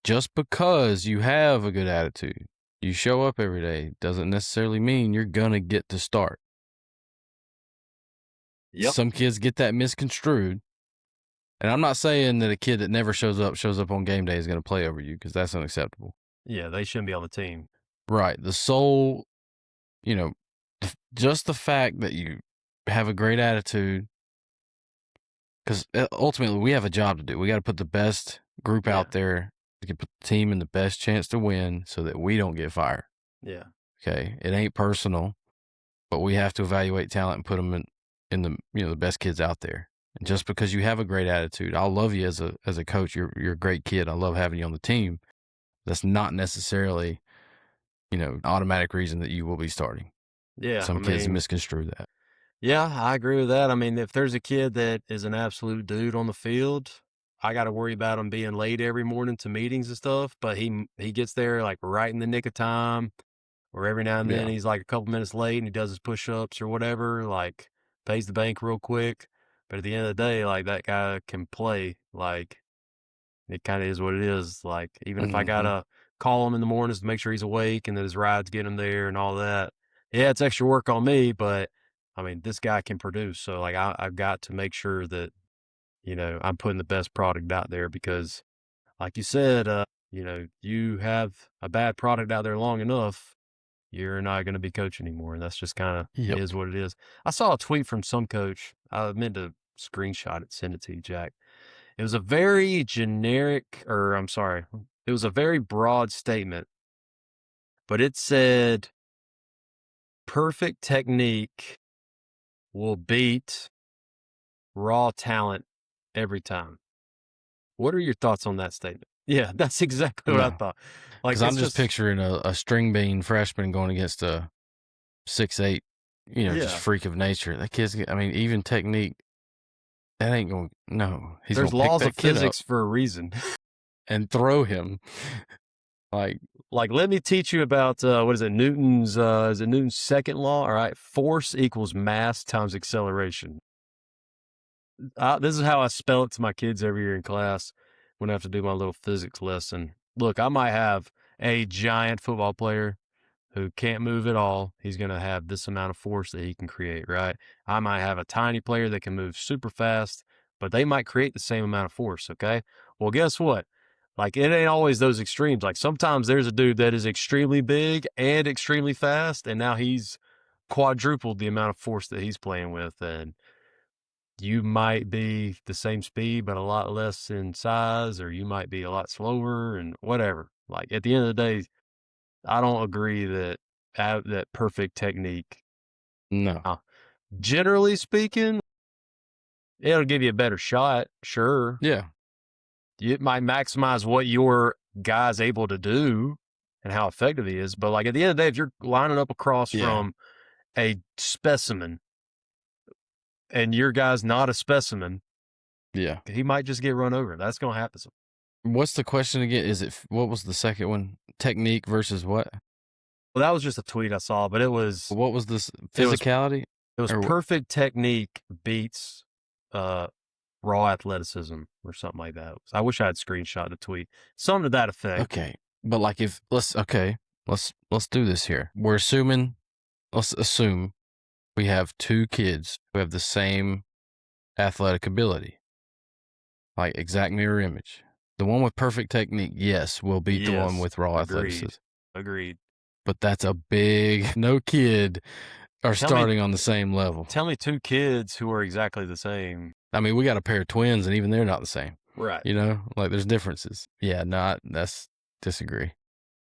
[SPEAKER 4] Just because you have a good attitude, you show up every day, doesn't necessarily mean you're going to get to start.
[SPEAKER 3] Yep.
[SPEAKER 4] Some kids get that misconstrued. And I'm not saying that a kid that never shows up on game day is going to play over you, because that's unacceptable.
[SPEAKER 3] Yeah, they shouldn't be on the team.
[SPEAKER 4] Right. The sole, just the fact that you have a great attitude, because ultimately we have a job to do. We got to put the best group out there to put the team in the best chance to win so that we don't get fired.
[SPEAKER 3] Yeah.
[SPEAKER 4] Okay. It ain't personal, but we have to evaluate talent and put them in the, the best kids out there. And just because you have a great attitude, I'll love you as a coach. You're a great kid. I love having you on the team. That's not necessarily, an automatic reason that you will be starting.
[SPEAKER 3] Yeah.
[SPEAKER 4] Some kids misconstrue that.
[SPEAKER 3] Yeah, I agree with that. I mean, if there's a kid that is an absolute dude on the field, I got to worry about him being late every morning to meetings and stuff, but he gets there like right in the nick of time, or every now and then he's like a couple minutes late and he does his push-ups or whatever, like pays the bank real quick. But at the end of the day, like that guy can play. Like it kind of is what it is. Like even if I got to call him in the mornings to make sure he's awake and that his rides get him there and all that, yeah, it's extra work on me, but I mean, this guy can produce. So like I've got to make sure that, I'm putting the best product out there because like you said, you have a bad product out there long enough, you're not going to be coaching anymore. And that's just kind of is what it is. I saw a tweet from some coach. I meant to screenshot it, send it to you, Jack. It was a very it was a very broad statement, but it said perfect technique will beat raw talent every time. What are your thoughts on that statement? Yeah, that's exactly what I thought.
[SPEAKER 4] Because I'm just picturing a string bean freshman going against a 6'8", just freak of nature. That kid's, even technique, that ain't going. No,
[SPEAKER 3] there's laws of physics for a reason,
[SPEAKER 4] and throw him. Like
[SPEAKER 3] let me teach you about what is it? Newton's second law? All right, force equals mass times acceleration. This is how I spell it to my kids every year in class when I have to do my little physics lesson. Look, I might have a giant football player who can't move at all. He's going to have this amount of force that he can create, right? I might have a tiny player that can move super fast, but they might create the same amount of force, okay? Well, guess what? Like, it ain't always those extremes. Like, sometimes there's a dude that is extremely big and extremely fast, and now he's quadrupled the amount of force that he's playing with, and you might be the same speed, but a lot less in size, or you might be a lot slower and whatever. Like at the end of the day, I don't agree that perfect technique.
[SPEAKER 4] No.
[SPEAKER 3] Generally speaking, it'll give you a better shot. Sure.
[SPEAKER 4] Yeah.
[SPEAKER 3] It might maximize what your guy's able to do and how effective he is. But like at the end of the day, if you're lining up across from a specimen, and your guy's not a specimen, he might just get run over. That's going to happen.
[SPEAKER 4] What's the question again? What was the second one? Technique versus what?
[SPEAKER 3] Well, that was just a tweet I saw, but it was...
[SPEAKER 4] What was this? Physicality?
[SPEAKER 3] It was perfect technique beats raw athleticism or something like that. I wish I had screenshot the tweet. Something to that effect.
[SPEAKER 4] Okay. But like let's do this here. Let's assume we have two kids who have the same athletic ability, like exact mirror image. The one with perfect technique, yes, will beat the one
[SPEAKER 3] Yes,
[SPEAKER 4] with raw
[SPEAKER 3] agreed.
[SPEAKER 4] athleticism.
[SPEAKER 3] Agreed.
[SPEAKER 4] But that's a big no kid are starting on the same level.
[SPEAKER 3] Tell me 2 kids who are exactly the same.
[SPEAKER 4] I mean, we got a pair of twins, and even they're not the same.
[SPEAKER 3] Right.
[SPEAKER 4] You know, like there's differences. Yeah, that's disagree.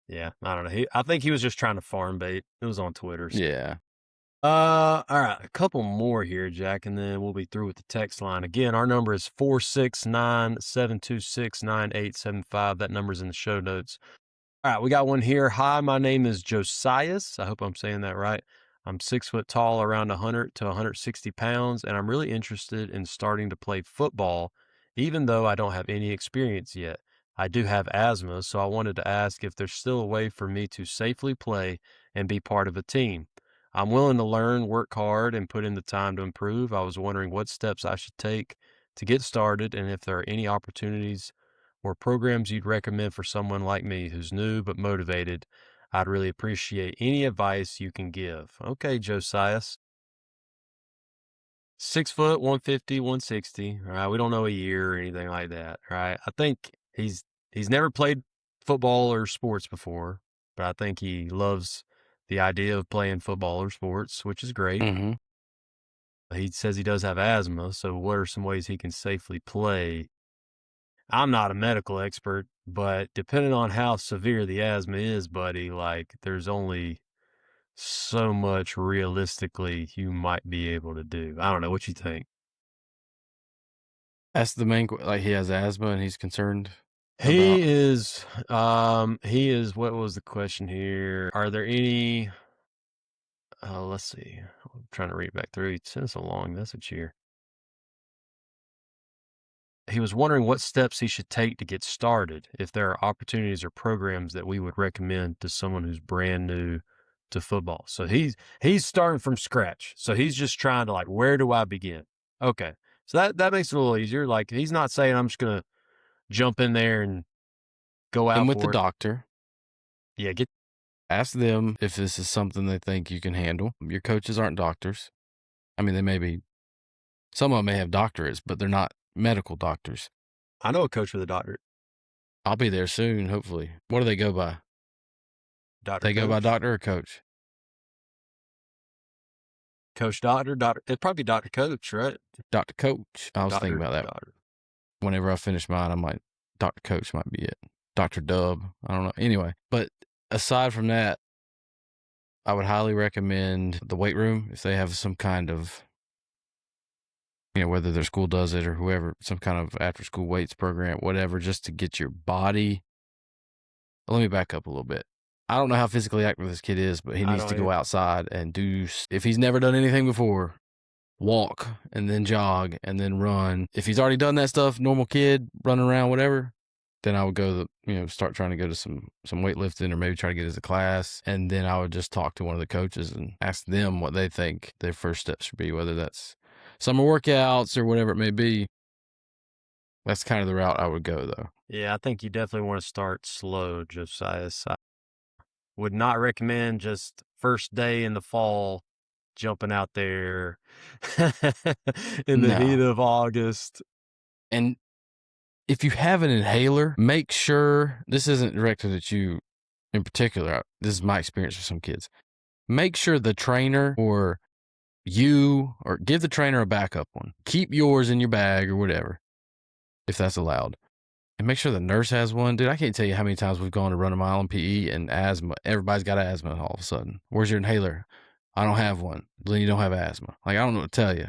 [SPEAKER 3] Yeah, I don't know. I think he was just trying to farm bait. It was on Twitter. So.
[SPEAKER 4] Yeah.
[SPEAKER 3] All right, a couple more here, Jack, and then we'll be through with the text line. Again, our number is 469-726-9875. That number's in the show notes. All right, we got one here. Hi, my name is Josias. I hope I'm saying that right. I'm 6 foot tall, around 100 to 160 pounds, and I'm really interested in starting to play football, even though I don't have any experience yet. I do have asthma, so I wanted to ask if there's still a way for me to safely play and be part of a team. I'm willing to learn, work hard, and put in the time to improve. I was wondering what steps I should take to get started and if there are any opportunities or programs you'd recommend for someone like me who's new but motivated. I'd really appreciate any advice you can give. Okay, Josias. 6 foot, 150, 160. All right. We don't know a year or anything like that. All right. I think he's never played football or sports before, but I think he loves the idea of playing football or sports, which is great.
[SPEAKER 4] Mm-hmm.
[SPEAKER 3] He says he does have asthma. So what are some ways he can safely play? I'm not a medical expert, but depending on how severe the asthma is, buddy, like there's only so much realistically you might be able to do. I don't know what you think.
[SPEAKER 4] That's the main, like he has asthma and he's concerned.
[SPEAKER 3] He is, what was the question here? Are there any, let's see, I'm trying to read back through. He sent us a long message here. He was wondering what steps he should take to get started, if there are opportunities or programs that we would recommend to someone who's brand new to football. So he's starting from scratch. So he's just trying to like, where do I begin? Okay. So that makes it a little easier. Like he's not saying I'm just going to jump in there and go out
[SPEAKER 4] and with
[SPEAKER 3] for
[SPEAKER 4] the
[SPEAKER 3] it.
[SPEAKER 4] doctor.
[SPEAKER 3] Yeah.
[SPEAKER 4] Ask them if this is something they think you can handle. Your coaches aren't doctors. I mean, they may be, some of them may have doctorates, but they're not medical doctors.
[SPEAKER 3] I know a coach with a doctorate.
[SPEAKER 4] I'll be there soon, hopefully. What do they go by?
[SPEAKER 3] Doctor.
[SPEAKER 4] They go by doctor or coach?
[SPEAKER 3] Coach doctor. It'd probably be Dr. Coach, right?
[SPEAKER 4] Dr. Coach. I was thinking about that.
[SPEAKER 3] Doctor.
[SPEAKER 4] Whenever I finish mine, I'm like, Dr. Coach might be it. Dr. Dub. I don't know. Anyway, but aside from that, I would highly recommend the weight room if they have some kind of, you know, whether their school does it or whoever, some kind of after school weights program, whatever, just to get your body. Let me back up a little bit. I don't know how physically active this kid is, but he needs to go outside and do, if he's never done anything before, walk and then jog and then run. If he's already done that stuff, normal kid, running around, whatever, then I would go start trying to go to some weightlifting or maybe try to get as a class. And then I would just talk to one of the coaches and ask them what they think their first steps should be, whether that's summer workouts or whatever it may be. That's kind of the route I would go, though.
[SPEAKER 3] Yeah, I think you definitely want to start slow, Josiah. I would not recommend just first day in the fall jumping out there in the heat of August.
[SPEAKER 4] And if you have an inhaler, make sure, this isn't directed at you in particular, this is my experience with some kids, make sure the trainer or you, or give the trainer a backup one. Keep yours in your bag or whatever, if that's allowed. And make sure the nurse has one. Dude, I can't tell you how many times we've gone to run a mile in PE and asthma. Everybody's got asthma all of a sudden. Where's your inhaler? I don't have one. Then you don't have asthma. Like, I don't know what to tell you.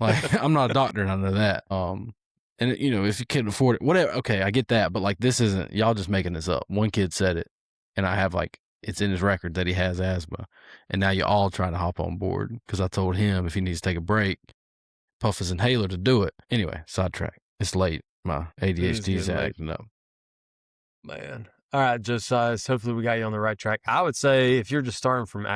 [SPEAKER 4] Like, I'm not a doctor and I know that. And, if you can't afford it, whatever. Okay, I get that. But, like, this isn't, y'all just making this up. One kid said it. And I have, like, it's in his record that he has asthma. And now you're all trying to hop on board because I told him if he needs to take a break, puff his inhaler to do it. Anyway, sidetrack. It's late. My ADHD is acting up.
[SPEAKER 3] Man. All right, Josiah, hopefully we got you on the right track. I would say if you're just starting from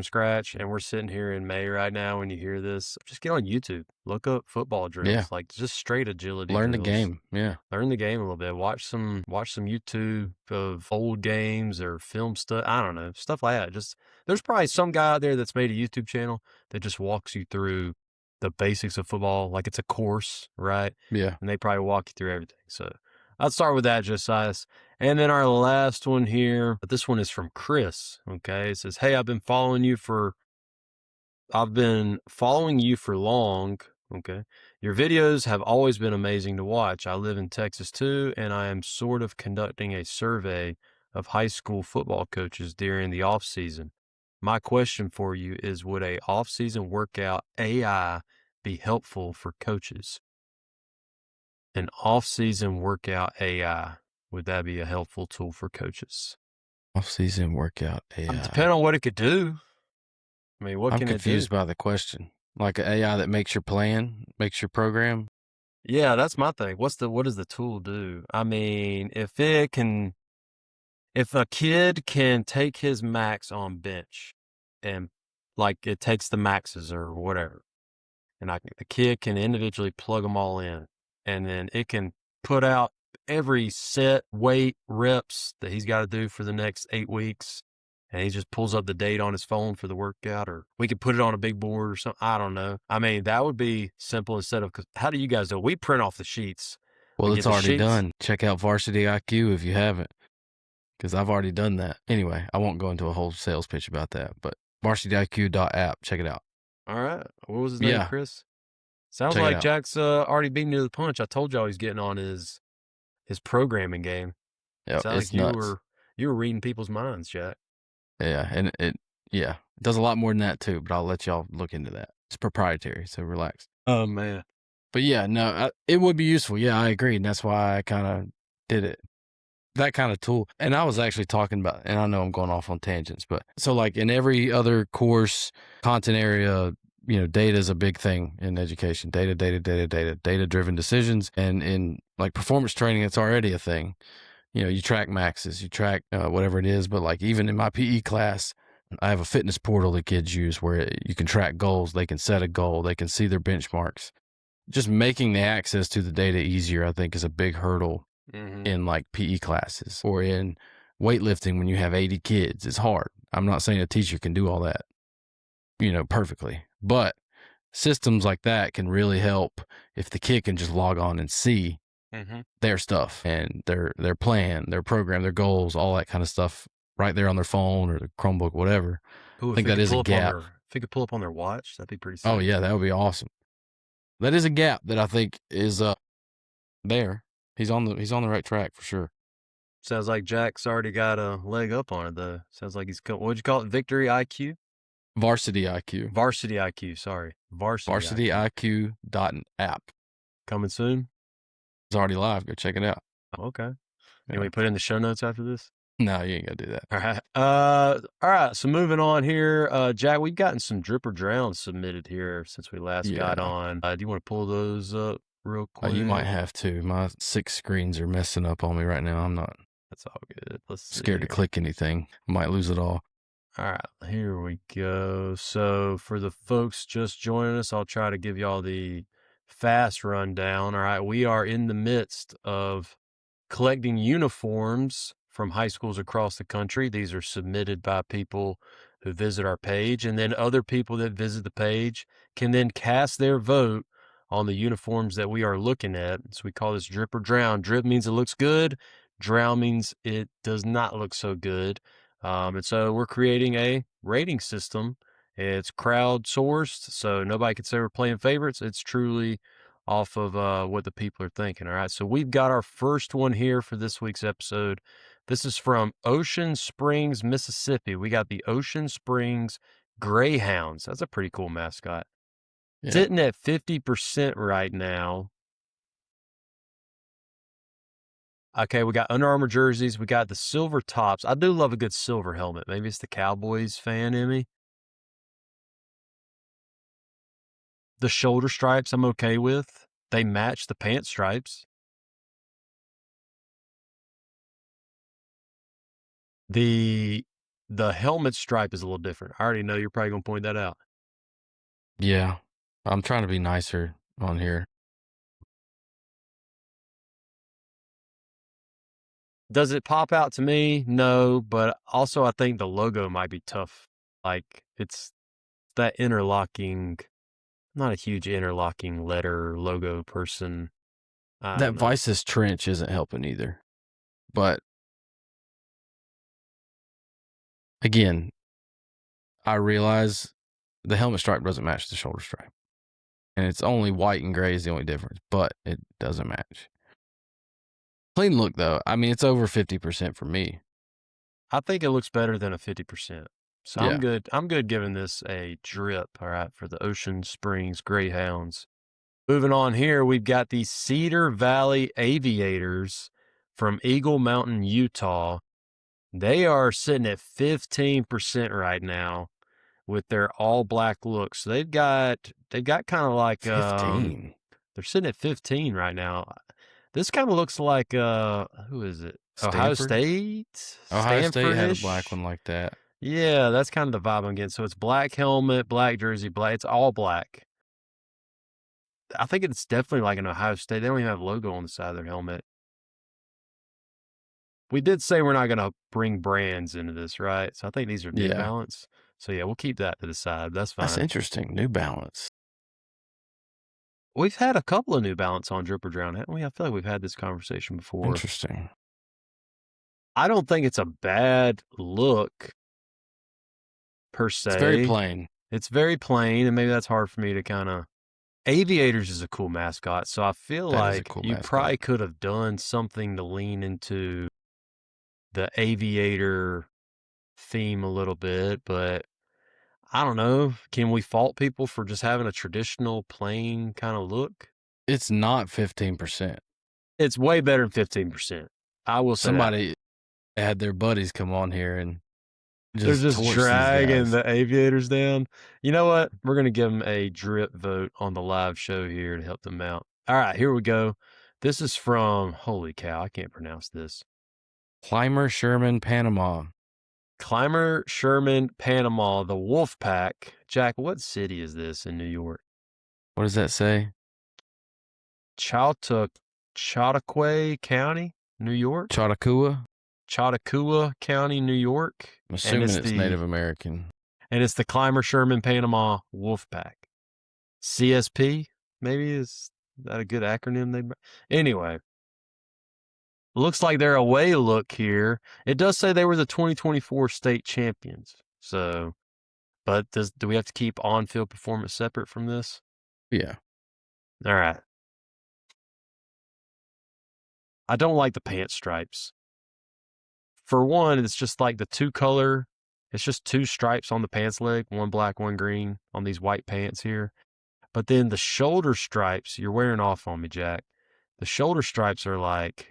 [SPEAKER 3] scratch and we're sitting here in May right now when you hear this, just get on YouTube. Look up football drills, like just straight agility
[SPEAKER 4] Learn
[SPEAKER 3] drills.
[SPEAKER 4] the game, yeah.
[SPEAKER 3] Learn the game a little bit. Watch some YouTube of old games or film stuff. I don't know, stuff like that. Just there's probably some guy out there that's made a YouTube channel that just walks you through the basics of football, like it's a course, right?
[SPEAKER 4] Yeah.
[SPEAKER 3] And they probably walk you through everything. So I'll start with that, Josiah. And then our last one here, this one is from Chris. Okay. It says, hey, I've been following you for long. Okay. Your videos have always been amazing to watch. I live in Texas too, and I am sort of conducting a survey of high school football coaches during the off season. My question for you is, would a off-season workout AI be helpful for coaches? An off-season workout AI, would that be a helpful tool for coaches?
[SPEAKER 4] Off-season workout AI.
[SPEAKER 3] Depending on what it could do. I mean, what
[SPEAKER 4] I'm
[SPEAKER 3] can it do?
[SPEAKER 4] confused by the question. Like an AI that makes your plan, makes your program?
[SPEAKER 3] Yeah, that's my thing. What does the tool do? I mean, if a kid can take his max on bench and like it takes the maxes or whatever, and the kid can individually plug them all in, and then it can put out every set, weight, reps that he's got to do for the next 8 weeks, and he just pulls up the date on his phone for the workout, or we could put it on a big board or something. I don't know. I mean, that would be simple instead of, cause how do you guys do? We print off the sheets.
[SPEAKER 4] Well, it's already done. Check out Varsity IQ if you haven't, because I've already done that. Anyway, I won't go into a whole sales pitch about that, but varsityIQ.app, check it out.
[SPEAKER 3] All right. What was his name,
[SPEAKER 4] Yeah.
[SPEAKER 3] Chris? Sounds
[SPEAKER 4] Check it
[SPEAKER 3] like
[SPEAKER 4] out.
[SPEAKER 3] Jack's already beating you to the punch. I told y'all he's getting on his programming game.
[SPEAKER 4] Yeah,
[SPEAKER 3] Sounds
[SPEAKER 4] it's
[SPEAKER 3] like
[SPEAKER 4] nuts.
[SPEAKER 3] you were reading people's minds, Jack.
[SPEAKER 4] Yeah, and it does a lot more than that too, but I'll let y'all look into that. It's proprietary, so relax.
[SPEAKER 3] Oh man.
[SPEAKER 4] But yeah, no, it would be useful. Yeah, I agree, and that's why I kind of did it. That kind of tool. And I was actually talking about, and I know I'm going off on tangents, but so like in every other course, content area, data is a big thing in education. Data-driven decisions. And in like performance training, it's already a thing. You track maxes, you track whatever it is. But like even in my PE class, I have a fitness portal that kids use where you can track goals. They can set a goal. They can see their benchmarks. Just making the access to the data easier, I think, is a big hurdle in like PE classes or in weightlifting when you have 80 kids. It's hard. I'm not saying a teacher can do all that, perfectly, but systems like that can really help if the kid can just log on and see their stuff and their plan, their program, their goals, all that kind of stuff right there on their phone or the Chromebook, whatever.
[SPEAKER 3] Ooh,
[SPEAKER 4] I think that is a gap.
[SPEAKER 3] If he could pull up on their watch, that'd be pretty sick.
[SPEAKER 4] Oh yeah, that would be awesome. That is a gap that I think is there. He's on the right track for sure.
[SPEAKER 3] Sounds like Jack's already got a leg up on it though. Sounds like what'd you call it? Victory IQ?
[SPEAKER 4] Varsity IQ.
[SPEAKER 3] Varsity IQ, sorry.
[SPEAKER 4] Varsity IQ.app.
[SPEAKER 3] Coming soon?
[SPEAKER 4] It's already live. Go check it out.
[SPEAKER 3] Okay. Can we put it in the show notes after this?
[SPEAKER 4] No, you ain't got to do that.
[SPEAKER 3] All right. All right. So moving on here, Jack, we've gotten some drip or drowns submitted here since we last got on. Do you want to pull those up real quick?
[SPEAKER 4] You might have to. My 6 screens are messing up on me right now. I'm not.
[SPEAKER 3] That's all good. Let's see
[SPEAKER 4] scared to click anything. Might lose it all.
[SPEAKER 3] All right, here we go. So for the folks just joining us, I'll try to give y'all the fast rundown. All right, we are in the midst of collecting uniforms from high schools across the country. These are submitted by people who visit our page, and then other people that visit the page can then cast their vote on the uniforms that we are looking at. So we call this drip or drown. Drip means it looks good. Drown means it does not look so good. And so we're creating a rating system. It's crowdsourced, so nobody can say we're playing favorites. It's truly off of what the people are thinking. All right, so we've got our first one here for this week's episode. This is from Ocean Springs, Mississippi. We got the Ocean Springs Greyhounds. That's a pretty cool mascot. Yeah. Sitting at 50% right now. Okay, we got Under Armour jerseys. We got the silver tops. I do love a good silver helmet. Maybe it's the Cowboys fan in me. The shoulder stripes I'm okay with. They match the pant stripes. The helmet stripe is a little different. I already know you're probably going to point that out.
[SPEAKER 4] Yeah, I'm trying to be nicer on here.
[SPEAKER 3] Does it pop out to me? No, but also I think the logo might be tough. Like it's that interlocking, not a huge interlocking letter logo person. I
[SPEAKER 4] That
[SPEAKER 3] don't know.
[SPEAKER 4] Vices trench isn't helping either. But again, I realize the helmet stripe doesn't match the shoulder stripe. And it's only white and gray is the only difference, but it doesn't match. Clean look, though. I mean, it's over 50% for me.
[SPEAKER 3] I think it looks better than a 50%. So
[SPEAKER 4] Yeah.
[SPEAKER 3] I'm good. I'm good giving this a drip, all right, for the Ocean Springs Greyhounds. Moving on here, we've got the Cedar Valley Aviators from Eagle Mountain, Utah. They are sitting at 15% right now with their all black look. So they've got kind of like
[SPEAKER 4] 15.
[SPEAKER 3] they're sitting at 15 right now. This kind of looks like who is it? Ohio
[SPEAKER 4] Stanford?
[SPEAKER 3] State?
[SPEAKER 4] Ohio State had a
[SPEAKER 3] Stanford-ish?
[SPEAKER 4] black one like that.
[SPEAKER 3] Yeah, that's kind of the vibe I'm getting. So it's black helmet, black jersey, black. It's all black. I think it's definitely like an Ohio State. They don't even have a logo on the side of their helmet. We did say we're not going to bring brands into this, right? So I think these are New
[SPEAKER 4] Yeah.
[SPEAKER 3] Balance. So yeah, we'll keep that to the side. That's fine.
[SPEAKER 4] That's interesting. New Balance.
[SPEAKER 3] We've had a couple of New Balance on Drip or Drown, haven't we? I feel like we've had this conversation before.
[SPEAKER 4] Interesting.
[SPEAKER 3] I don't think it's a bad look per se.
[SPEAKER 4] It's very plain.
[SPEAKER 3] It's very plain, and maybe that's hard for me to kind of. Aviators is a cool mascot, so I feel
[SPEAKER 4] That is a
[SPEAKER 3] like
[SPEAKER 4] cool
[SPEAKER 3] you
[SPEAKER 4] mascot.
[SPEAKER 3] probably could have done something to lean into the aviator theme a little bit, but I don't know. Can we fault people for just having a traditional plain kind of look?
[SPEAKER 4] It's not 15%.
[SPEAKER 3] It's way better than 15%. I will say that.
[SPEAKER 4] Somebody had their buddies come on here and
[SPEAKER 3] They're just
[SPEAKER 4] torch these
[SPEAKER 3] dragging
[SPEAKER 4] guys.
[SPEAKER 3] the aviators down. You know what? We're going to give them a drip vote on the live show here to help them out. All right, here we go. This is from, holy cow, I can't pronounce this.
[SPEAKER 4] Clymer Sherman, Panama.
[SPEAKER 3] Clymer Sherman, Panama, the Wolf Pack. Jack, what city is this in New York?
[SPEAKER 4] What does that say?
[SPEAKER 3] Chautauqua County, New York?
[SPEAKER 4] Chautauqua?
[SPEAKER 3] Chautauqua County, New York.
[SPEAKER 4] I'm assuming it's Native American.
[SPEAKER 3] And it's the Clymer Sherman, Panama Wolf Pack. CSP, maybe? Is that a good acronym? Anyway. Looks like their away look here. It does say they were the 2024 state champions. So, but do we have to keep on-field performance separate from this?
[SPEAKER 4] Yeah.
[SPEAKER 3] All right. I don't like the pant stripes. For one, it's just like the two-color. It's just two stripes on the pants leg, one black, one green on these white pants here. But then the shoulder stripes, you're wearing off on me, Jack. The shoulder stripes are like,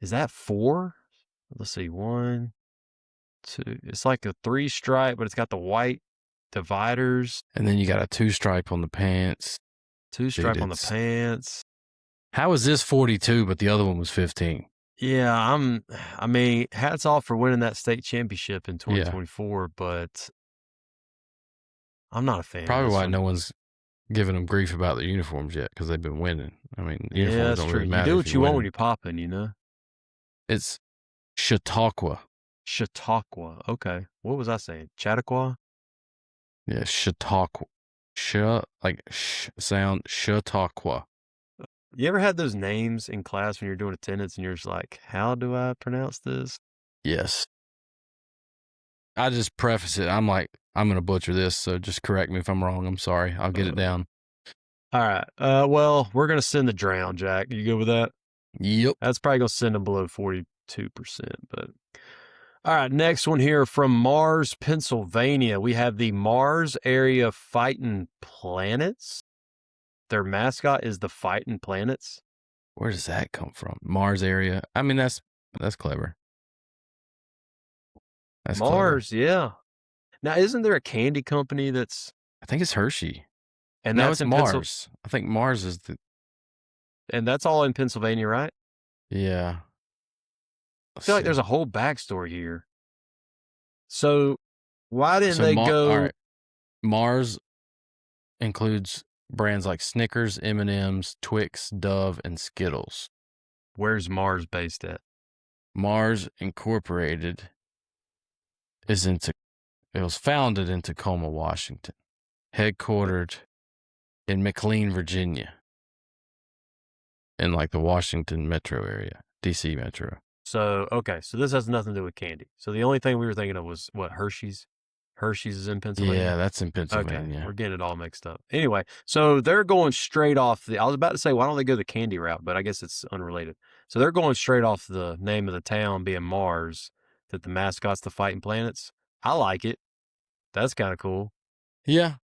[SPEAKER 3] is that 4? Let's see, 1, 2. It's like a 3 stripe, but it's got the white dividers.
[SPEAKER 4] And then you got a 2 stripe on the pants.
[SPEAKER 3] 2 stripe on the pants.
[SPEAKER 4] How is this 42, but the other one was 15?
[SPEAKER 3] Yeah, I mean, hats off for winning that state championship in 2024, but I'm not a fan.
[SPEAKER 4] Probably
[SPEAKER 3] of
[SPEAKER 4] why
[SPEAKER 3] one.
[SPEAKER 4] no one's giving them grief about their uniforms yet, because they've been winning. I mean, uniforms
[SPEAKER 3] that's
[SPEAKER 4] don't
[SPEAKER 3] true.
[SPEAKER 4] really matter.
[SPEAKER 3] You do what you want when you're popping, you know?
[SPEAKER 4] It's Chautauqua.
[SPEAKER 3] Chautauqua. Okay. What was I saying? Chautauqua?
[SPEAKER 4] Yeah, Chautauqua. Sound Chautauqua.
[SPEAKER 3] You ever had those names in class when you're doing attendance and you're just like, how do I pronounce this?
[SPEAKER 4] Yes. I just preface it. I'm like, I'm going to butcher this, so just correct me if I'm wrong. I'm sorry. I'll get it down.
[SPEAKER 3] All right. Well, we're going to send the drown, Jack. You good with that?
[SPEAKER 4] Yep.
[SPEAKER 3] That's probably going to send them below 42%. But all right, next one here from Mars, Pennsylvania. We have the Mars Area Fighting Planets. Their mascot is the Fighting Planets.
[SPEAKER 4] Where does that come from? Mars Area. I mean, that's clever. That's
[SPEAKER 3] Mars,
[SPEAKER 4] clever.
[SPEAKER 3] yeah. Now, isn't there a candy company that's...
[SPEAKER 4] I think it's Hershey.
[SPEAKER 3] And
[SPEAKER 4] no,
[SPEAKER 3] that's
[SPEAKER 4] it's Mars. I think Mars is the...
[SPEAKER 3] And that's all in Pennsylvania, right?
[SPEAKER 4] Yeah.
[SPEAKER 3] I feel like there's a whole backstory here. So, why didn't they go...
[SPEAKER 4] All right. Mars includes brands like Snickers, M&M's, Twix, Dove, and Skittles.
[SPEAKER 3] Where's Mars based at?
[SPEAKER 4] Mars Incorporated it was founded in Tacoma, Washington, headquartered in McLean, Virginia. in like the Washington metro area, DC metro.
[SPEAKER 3] So, okay, so this has nothing to do with candy. So the only thing we were thinking of was what, Hershey's? Hershey's is in Pennsylvania?
[SPEAKER 4] Yeah, that's in
[SPEAKER 3] Okay,
[SPEAKER 4] Pennsylvania.
[SPEAKER 3] we're getting it all mixed up. Anyway, so they're going straight off I was about to say, why don't they go the candy route? But I guess it's unrelated. So they're going straight off the name of the town being Mars, that the mascot's the Fighting Planets. I like it. That's kind of cool.
[SPEAKER 4] Yeah.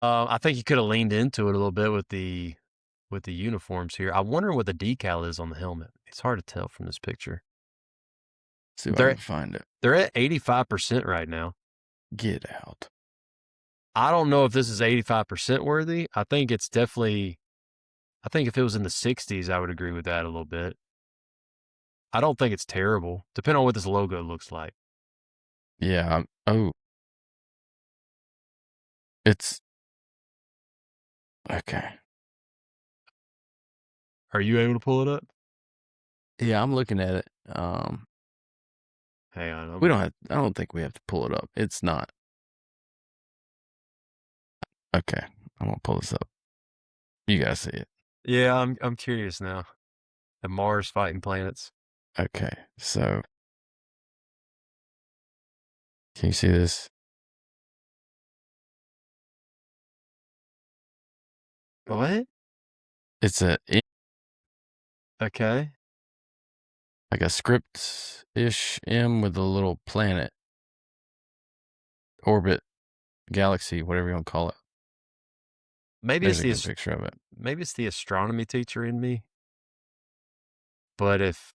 [SPEAKER 3] I think you could have leaned into it a little bit with the uniforms here. I wonder what the decal is on the helmet. It's hard to tell from this picture.
[SPEAKER 4] See if I can find it.
[SPEAKER 3] They're at 85% right now.
[SPEAKER 4] Get out.
[SPEAKER 3] I don't know if this is 85% worthy. I think it's definitely, I think if it was in the 60s, I would agree with that a little bit. I don't think it's terrible, depending on what this logo looks like.
[SPEAKER 4] Yeah. Oh. It's. Okay.
[SPEAKER 3] Are you able to pull it up?
[SPEAKER 4] Yeah, I'm looking at it.
[SPEAKER 3] Hang on.
[SPEAKER 4] We don't have, I don't think we have to pull it up. It's not. Okay. I'm going to pull this up. You guys see it.
[SPEAKER 3] Yeah, I'm curious now. The Mars Fighting Planets.
[SPEAKER 4] Okay. So. Can you see this?
[SPEAKER 3] What?
[SPEAKER 4] It's
[SPEAKER 3] Okay.
[SPEAKER 4] like a script-ish M with a little planet, orbit, galaxy, whatever you want to call it.
[SPEAKER 3] Maybe
[SPEAKER 4] There's a
[SPEAKER 3] it's
[SPEAKER 4] good picture of it.
[SPEAKER 3] maybe it's the astronomy teacher in me. But if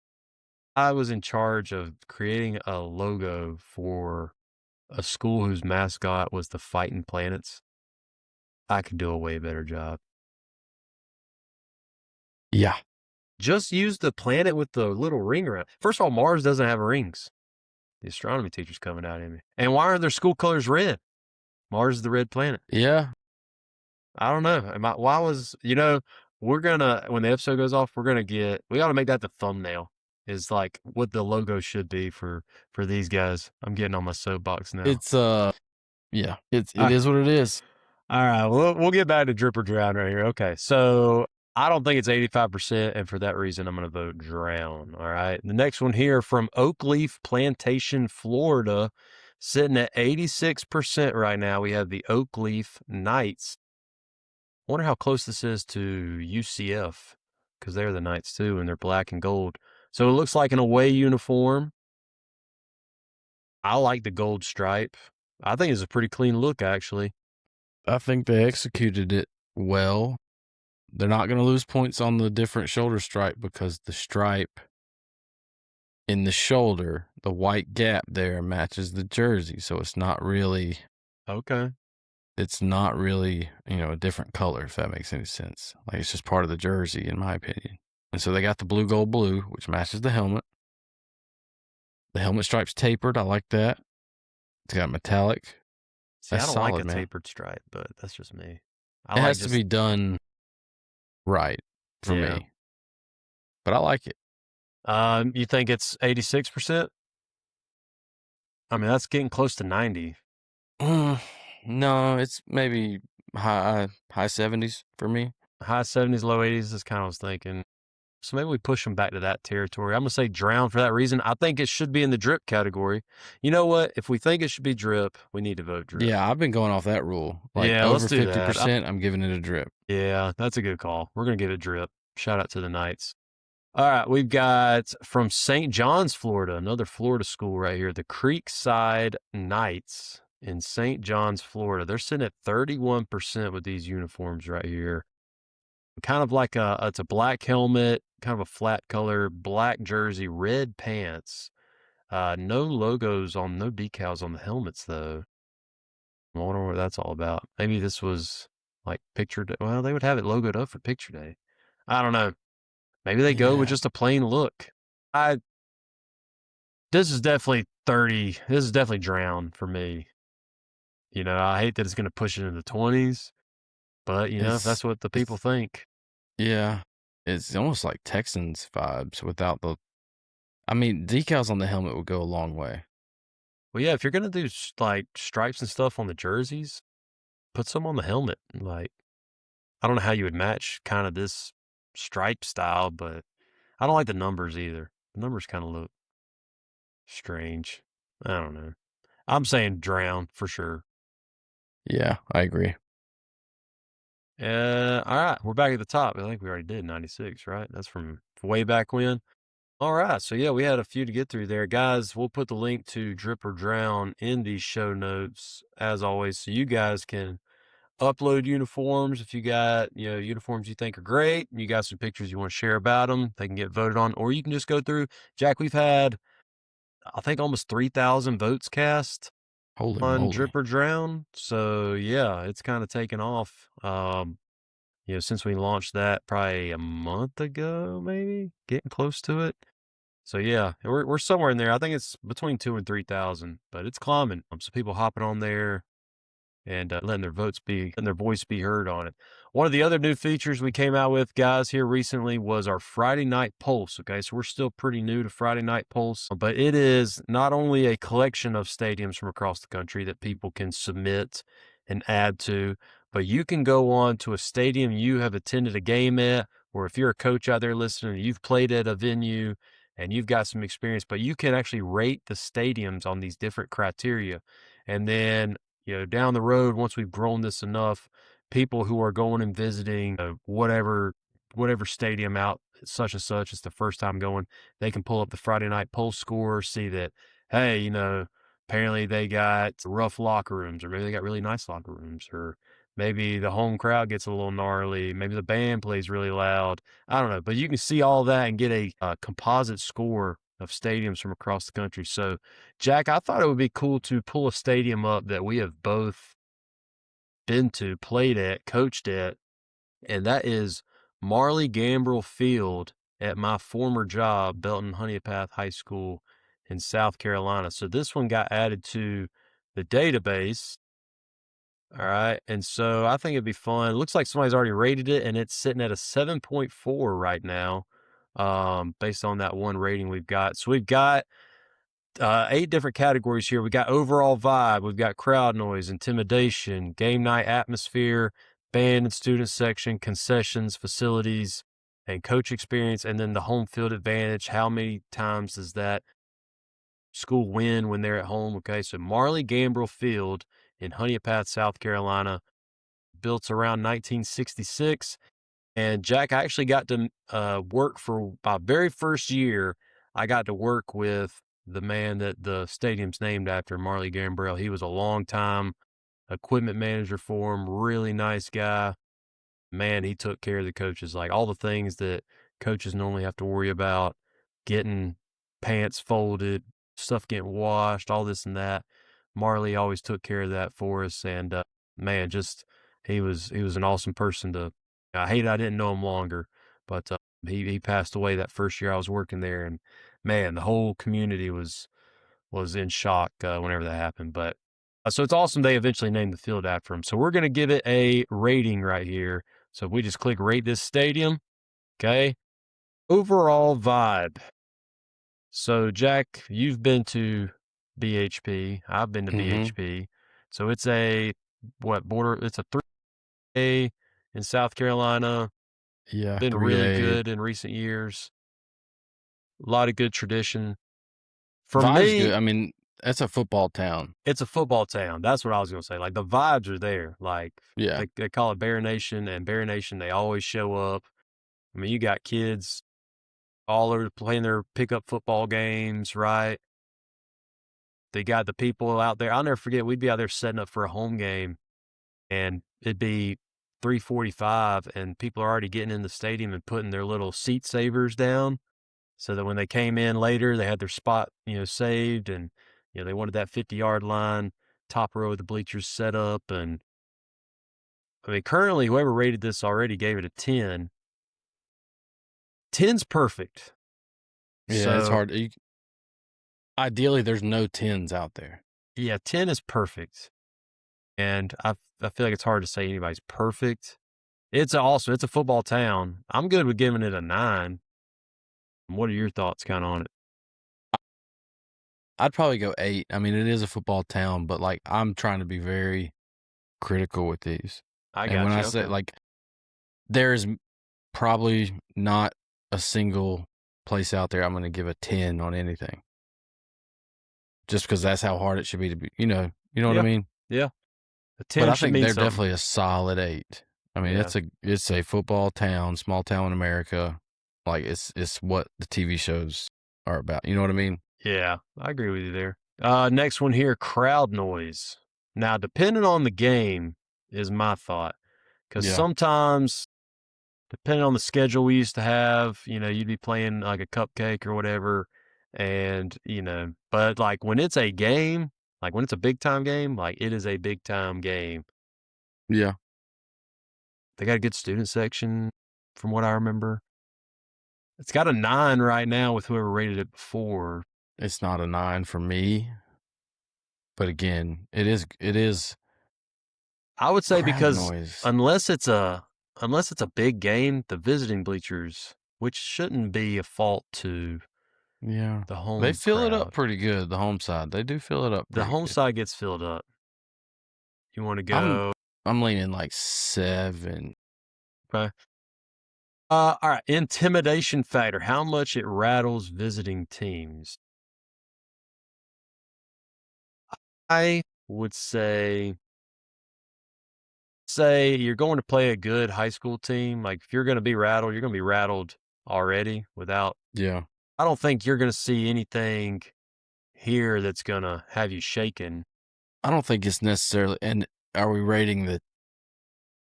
[SPEAKER 3] I was in charge of creating a logo for a school whose mascot was the Fighting Planets, I could do a way better job.
[SPEAKER 4] Yeah.
[SPEAKER 3] Just use the planet with the little ring around. First of all, Mars doesn't have rings. The astronomy teacher's coming out in me. And why aren't their school colors red? Mars is the red planet.
[SPEAKER 4] Yeah.
[SPEAKER 3] I don't know. Why was, we're gonna, when the episode goes off, we ought to make that the thumbnail. Is like what the logo should be for these guys. I'm getting on my soapbox now.
[SPEAKER 4] It's yeah, it is what it is.
[SPEAKER 3] All right, we'll get back to drip or drown right here. Okay, so I don't think it's 85%, and for that reason, I'm going to vote drown. All right, the next one here from Oakleaf Plantation, Florida, sitting at 86% right now. We have the Oakleaf Knights. I wonder how close this is to UCF, because they're the Knights too, and they're black and gold. So it looks like an away uniform. I like the gold stripe. I think it's a pretty clean look, actually.
[SPEAKER 4] I think they executed it well. They're not going to lose points on the different shoulder stripe because the stripe in the shoulder, the white gap there, matches the jersey. So it's not really.
[SPEAKER 3] Okay.
[SPEAKER 4] It's not really, a different color, if that makes any sense. Like, it's just part of the jersey, in my opinion. And so they got the blue, gold, blue, which matches the helmet. The helmet stripe's tapered. I like that. It's got metallic.
[SPEAKER 3] See,
[SPEAKER 4] That's
[SPEAKER 3] I don't like
[SPEAKER 4] solid,
[SPEAKER 3] a
[SPEAKER 4] man.
[SPEAKER 3] tapered stripe, but that's just me.
[SPEAKER 4] It has to be done right for me. But I like it.
[SPEAKER 3] You think it's 86%? I mean, that's getting close to 90.
[SPEAKER 4] No, it's maybe high 70s for me.
[SPEAKER 3] High 70s, low 80s is kind of what I was thinking. So maybe we push them back to that territory. I'm going to say drown for that reason. I think it should be in the drip category. You know what? If we think it should be drip, we need to vote drip.
[SPEAKER 4] Yeah, I've been going off that rule. Like
[SPEAKER 3] Yeah,
[SPEAKER 4] over
[SPEAKER 3] let's do
[SPEAKER 4] 50%, I'm giving it a drip.
[SPEAKER 3] Yeah, that's a good call. We're going to give it drip. Shout out to the Knights. All right, we've got from St. John's, Florida, another Florida school right here, the Creekside Knights in St. John's, Florida. They're sitting at 31% with these uniforms right here. Kind of like it's a black helmet, kind of a flat color, black jersey, red pants. No logos on, no decals on the helmets though. I wonder what that's all about. Maybe this was like picture day. Well, they would have it logoed up for picture day. I don't know. Maybe they go with just a plain look. This is definitely 30. This is definitely drown for me. I hate that it's going to push it into the 20s, but if that's what the people think.
[SPEAKER 4] Yeah, it's almost like Texans vibes without decals on the helmet would go a long way.
[SPEAKER 3] Well, yeah, if you're going to do like stripes and stuff on the jerseys, put some on the helmet. Like, I don't know how you would match kind of this stripe style, but I don't like the numbers either. The numbers kind of look strange. I don't know. I'm saying drown for sure.
[SPEAKER 4] Yeah, I agree.
[SPEAKER 3] All right, we're back at the top. I think we already did 96, right? That's from way back when. All right, so yeah, we had a few to get through there. Guys, we'll put the link to Drip or Drown in the show notes, as always, so you guys can upload uniforms. If you got, uniforms you think are great, you got some pictures you want to share about them, they can get voted on, or you can just go through. Jack, we've had, I think, almost 3,000 votes cast
[SPEAKER 4] Holy
[SPEAKER 3] on
[SPEAKER 4] moly.
[SPEAKER 3] Drip or Drown. So yeah, it's kind of taken off. Since we launched that probably a month ago, maybe getting close to it. So yeah, we're somewhere in there. I think it's between 2,000 and 3,000, but it's climbing. So people hopping on there and letting their voice be heard on it. One of the other new features we came out with, guys, here recently was our Friday Night Pulse. Okay, so we're still pretty new to Friday Night Pulse, but it is not only a collection of stadiums from across the country that people can submit and add to, but you can go on to a stadium you have attended a game at, or if you're a coach out there listening, you've played at a venue and you've got some experience, but you can actually rate the stadiums on these different criteria. And then down the road, once we've grown this enough, people who are going and visiting whatever stadium out such and such, it's the first time going, they can pull up the Friday Night Pulse score, see that, hey, apparently they got rough locker rooms, or maybe they got really nice locker rooms, or maybe the home crowd gets a little gnarly, maybe the band plays really loud. I don't know, but you can see all that and get a composite score of stadiums from across the country. So, Jack, I thought it would be cool to pull a stadium up that we have both been to, played at, coached at, and that is Marlee Gambrell Field at my former job, Belton-Honea Path High School in South Carolina. So this one got added to the database. All right. And so I think it'd be fun. It looks like somebody's already rated it, and it's sitting at a 7.4 right now, based on that one rating we've got. So we've got 8 different categories here. We got overall vibe, we've got crowd noise, intimidation, game night atmosphere, band and student section, concessions, facilities, and coach experience, and then the home field advantage. How many times does that school win when they're at home? Okay, so Marlee Gambrell Field in Honea Path, South Carolina, built around 1966. And Jack, I actually got to work for my very first year. I got to work with the man that the stadium's named after, Marlee Gambrell. He was a long-time equipment manager for him, really nice guy. Man, he took care of the coaches, like all the things that coaches normally have to worry about, getting pants folded, stuff getting washed, all this and that. Marlee always took care of that for us, and man, just he was an awesome person to. I hate I didn't know him longer, but he passed away that first year I was working there, and man, the whole community was in shock whenever that happened. But so it's awesome they eventually named the field after him. So we're gonna give it a rating right here. So if we just click rate this stadium, okay, overall vibe. So Jack, you've been to BHP. I've been to BHP. So it's a It's a 3A in South Carolina.
[SPEAKER 4] Yeah,
[SPEAKER 3] Been
[SPEAKER 4] 3A.
[SPEAKER 3] really good in recent years. A lot of good tradition. For
[SPEAKER 4] Vibe's
[SPEAKER 3] me,
[SPEAKER 4] good. I mean, that's a football town.
[SPEAKER 3] it's a football town. That's what I was gonna say. Like the vibes are there. Like
[SPEAKER 4] Yeah.
[SPEAKER 3] they call it Bear Nation, and Bear Nation, they always show up. I mean, you got kids all over playing their pickup football games, right? They got the people out there. I'll never forget, we'd be out there setting up for a home game, and it'd be 3:45, and people are already getting in the stadium and putting their little seat savers down, so that when they came in later, they had their spot, saved, and they wanted that 50-yard line, top row of the bleachers set up. And I mean, currently, whoever rated this already gave it a 10. 10's perfect.
[SPEAKER 4] Yeah, it's hard. Ideally, there's no 10s out there.
[SPEAKER 3] Yeah, 10 is perfect. And I feel like it's hard to say anybody's perfect. It's a football town. I'm good with giving it a 9. What are your thoughts kind of on it?
[SPEAKER 4] I'd probably go 8. I mean, it is a football town, but like I'm trying to be very critical with these.
[SPEAKER 3] I
[SPEAKER 4] And
[SPEAKER 3] got
[SPEAKER 4] when
[SPEAKER 3] you.
[SPEAKER 4] I say
[SPEAKER 3] Okay.
[SPEAKER 4] like there's probably not a single place out there I'm going to give a 10 on anything. Just because that's how hard it should be to be, you know what I mean?
[SPEAKER 3] Yeah. A 10
[SPEAKER 4] But I
[SPEAKER 3] should
[SPEAKER 4] think
[SPEAKER 3] mean
[SPEAKER 4] they're
[SPEAKER 3] something.
[SPEAKER 4] definitely a solid 8. I mean,
[SPEAKER 3] Yeah.
[SPEAKER 4] it's a football town, small town in America. Like it's what the TV shows are about. You know what I mean?
[SPEAKER 3] Yeah, I agree with you there. Next one here, crowd noise. Now, depending on the game is my thought. Because
[SPEAKER 4] Yeah.
[SPEAKER 3] sometimes, depending on the schedule we used to have, you'd be playing like a cupcake or whatever. And, but like when it's a game, like when it's a big time game, like it is a big time game.
[SPEAKER 4] Yeah.
[SPEAKER 3] They got a good student section from what I remember. It's got a 9 right now with whoever rated it before.
[SPEAKER 4] It's not a 9 for me. But again, it is
[SPEAKER 3] I would say
[SPEAKER 4] crowd
[SPEAKER 3] because
[SPEAKER 4] noise.
[SPEAKER 3] unless it's a big game, the visiting bleachers, which shouldn't be a fault to
[SPEAKER 4] Yeah.
[SPEAKER 3] the home
[SPEAKER 4] They fill it up
[SPEAKER 3] crowd.
[SPEAKER 4] pretty good, the home side. They do fill it up
[SPEAKER 3] The
[SPEAKER 4] pretty
[SPEAKER 3] home
[SPEAKER 4] good.
[SPEAKER 3] side gets filled up. You want to go?
[SPEAKER 4] I'm leaning like 7.
[SPEAKER 3] Okay. All right. Intimidation factor. How much it rattles visiting teams? I would say you're going to play a good high school team. Like if you're going to be rattled, you're going to be rattled already without.
[SPEAKER 4] Yeah.
[SPEAKER 3] I don't think you're going to see anything here that's going to have you shaken.
[SPEAKER 4] I don't think it's necessarily. And are we rating the,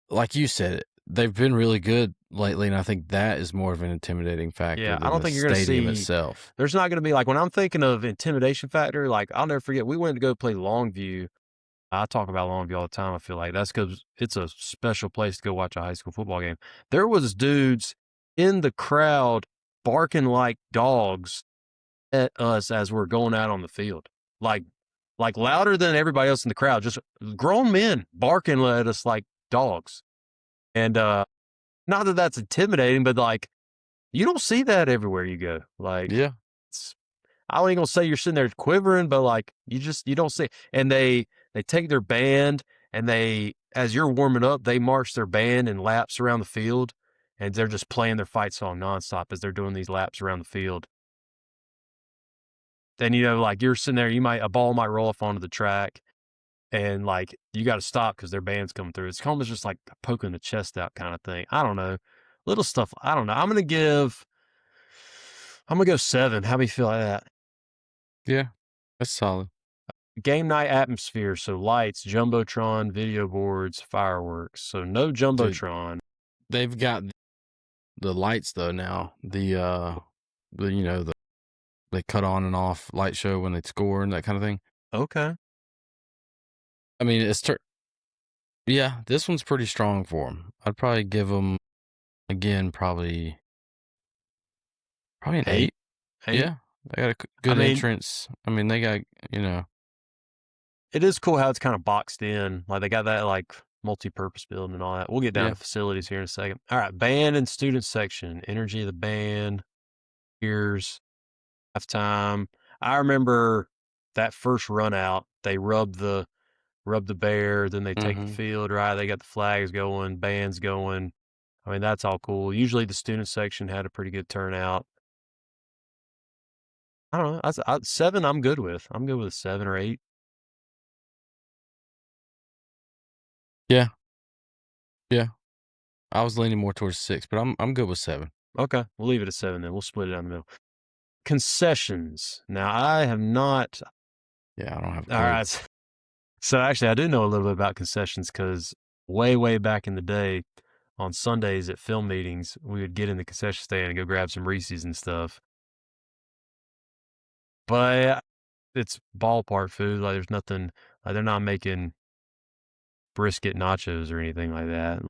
[SPEAKER 4] like you said, they've been really good lately, and I think that is more of an intimidating factor
[SPEAKER 3] Yeah,
[SPEAKER 4] than
[SPEAKER 3] I don't
[SPEAKER 4] the
[SPEAKER 3] think you're going to
[SPEAKER 4] stadium
[SPEAKER 3] see
[SPEAKER 4] itself.
[SPEAKER 3] There's not going to be like when I'm thinking of intimidation factor, like I'll never forget we went to go play Longview. I talk about Longview all the time. I feel like that's because it's a special place to go watch a high school football game. There was dudes in the crowd barking like dogs at us as we're going out on the field, like louder than everybody else in the crowd. Just grown men barking at us like dogs, and not that that's intimidating, but like you don't see that everywhere you go. Like,
[SPEAKER 4] Yeah.
[SPEAKER 3] I ain't gonna say you're sitting there quivering, but like you don't see it. And they take their band and as you're warming up, they march their band in laps around the field, and they're just playing their fight song nonstop as they're doing these laps around the field. Then like you're sitting there, a ball might roll off onto the track, and like you got to stop because their band's coming through. It's almost just like poking the chest out kind of thing. I don't know, little stuff. I don't know. I'm gonna go 7. How do you feel like that?
[SPEAKER 4] Yeah. That's solid.
[SPEAKER 3] Game night atmosphere, so lights, jumbotron, video boards, fireworks. So no jumbotron.
[SPEAKER 4] Dude, they've got the lights though now. The they cut on and off light show when they score and that kind of thing.
[SPEAKER 3] Okay.
[SPEAKER 4] I mean, yeah, this one's pretty strong for them. I'd probably give them again probably an 8.
[SPEAKER 3] 8?
[SPEAKER 4] Yeah, they got a good entrance. I mean, they got
[SPEAKER 3] It is cool how it's kind of boxed in. Like they got that like multi-purpose building and all that. We'll get down to facilities here in a second. All right, band and student section. Energy of the band. Here's halftime. I remember that first run out. They rub the bear, then they take the field. Right, they got the flags going, bands going. I mean, that's all cool. Usually, the student section had a pretty good turnout. I don't know. 7, I'm good with. I'm good with a 7 or 8.
[SPEAKER 4] Yeah. I was leaning more towards 6, but I'm good with 7.
[SPEAKER 3] Okay, we'll leave it at 7 then. We'll split it down the middle. Concessions. Now, I have not.
[SPEAKER 4] Yeah, I don't have a clue.
[SPEAKER 3] All right. So actually, I do know a little bit about concessions because way back in the day, on Sundays at film meetings, we would get in the concession stand and go grab some Reese's and stuff. But it's ballpark food. Like there's nothing. Like they're not making brisket nachos or anything like that.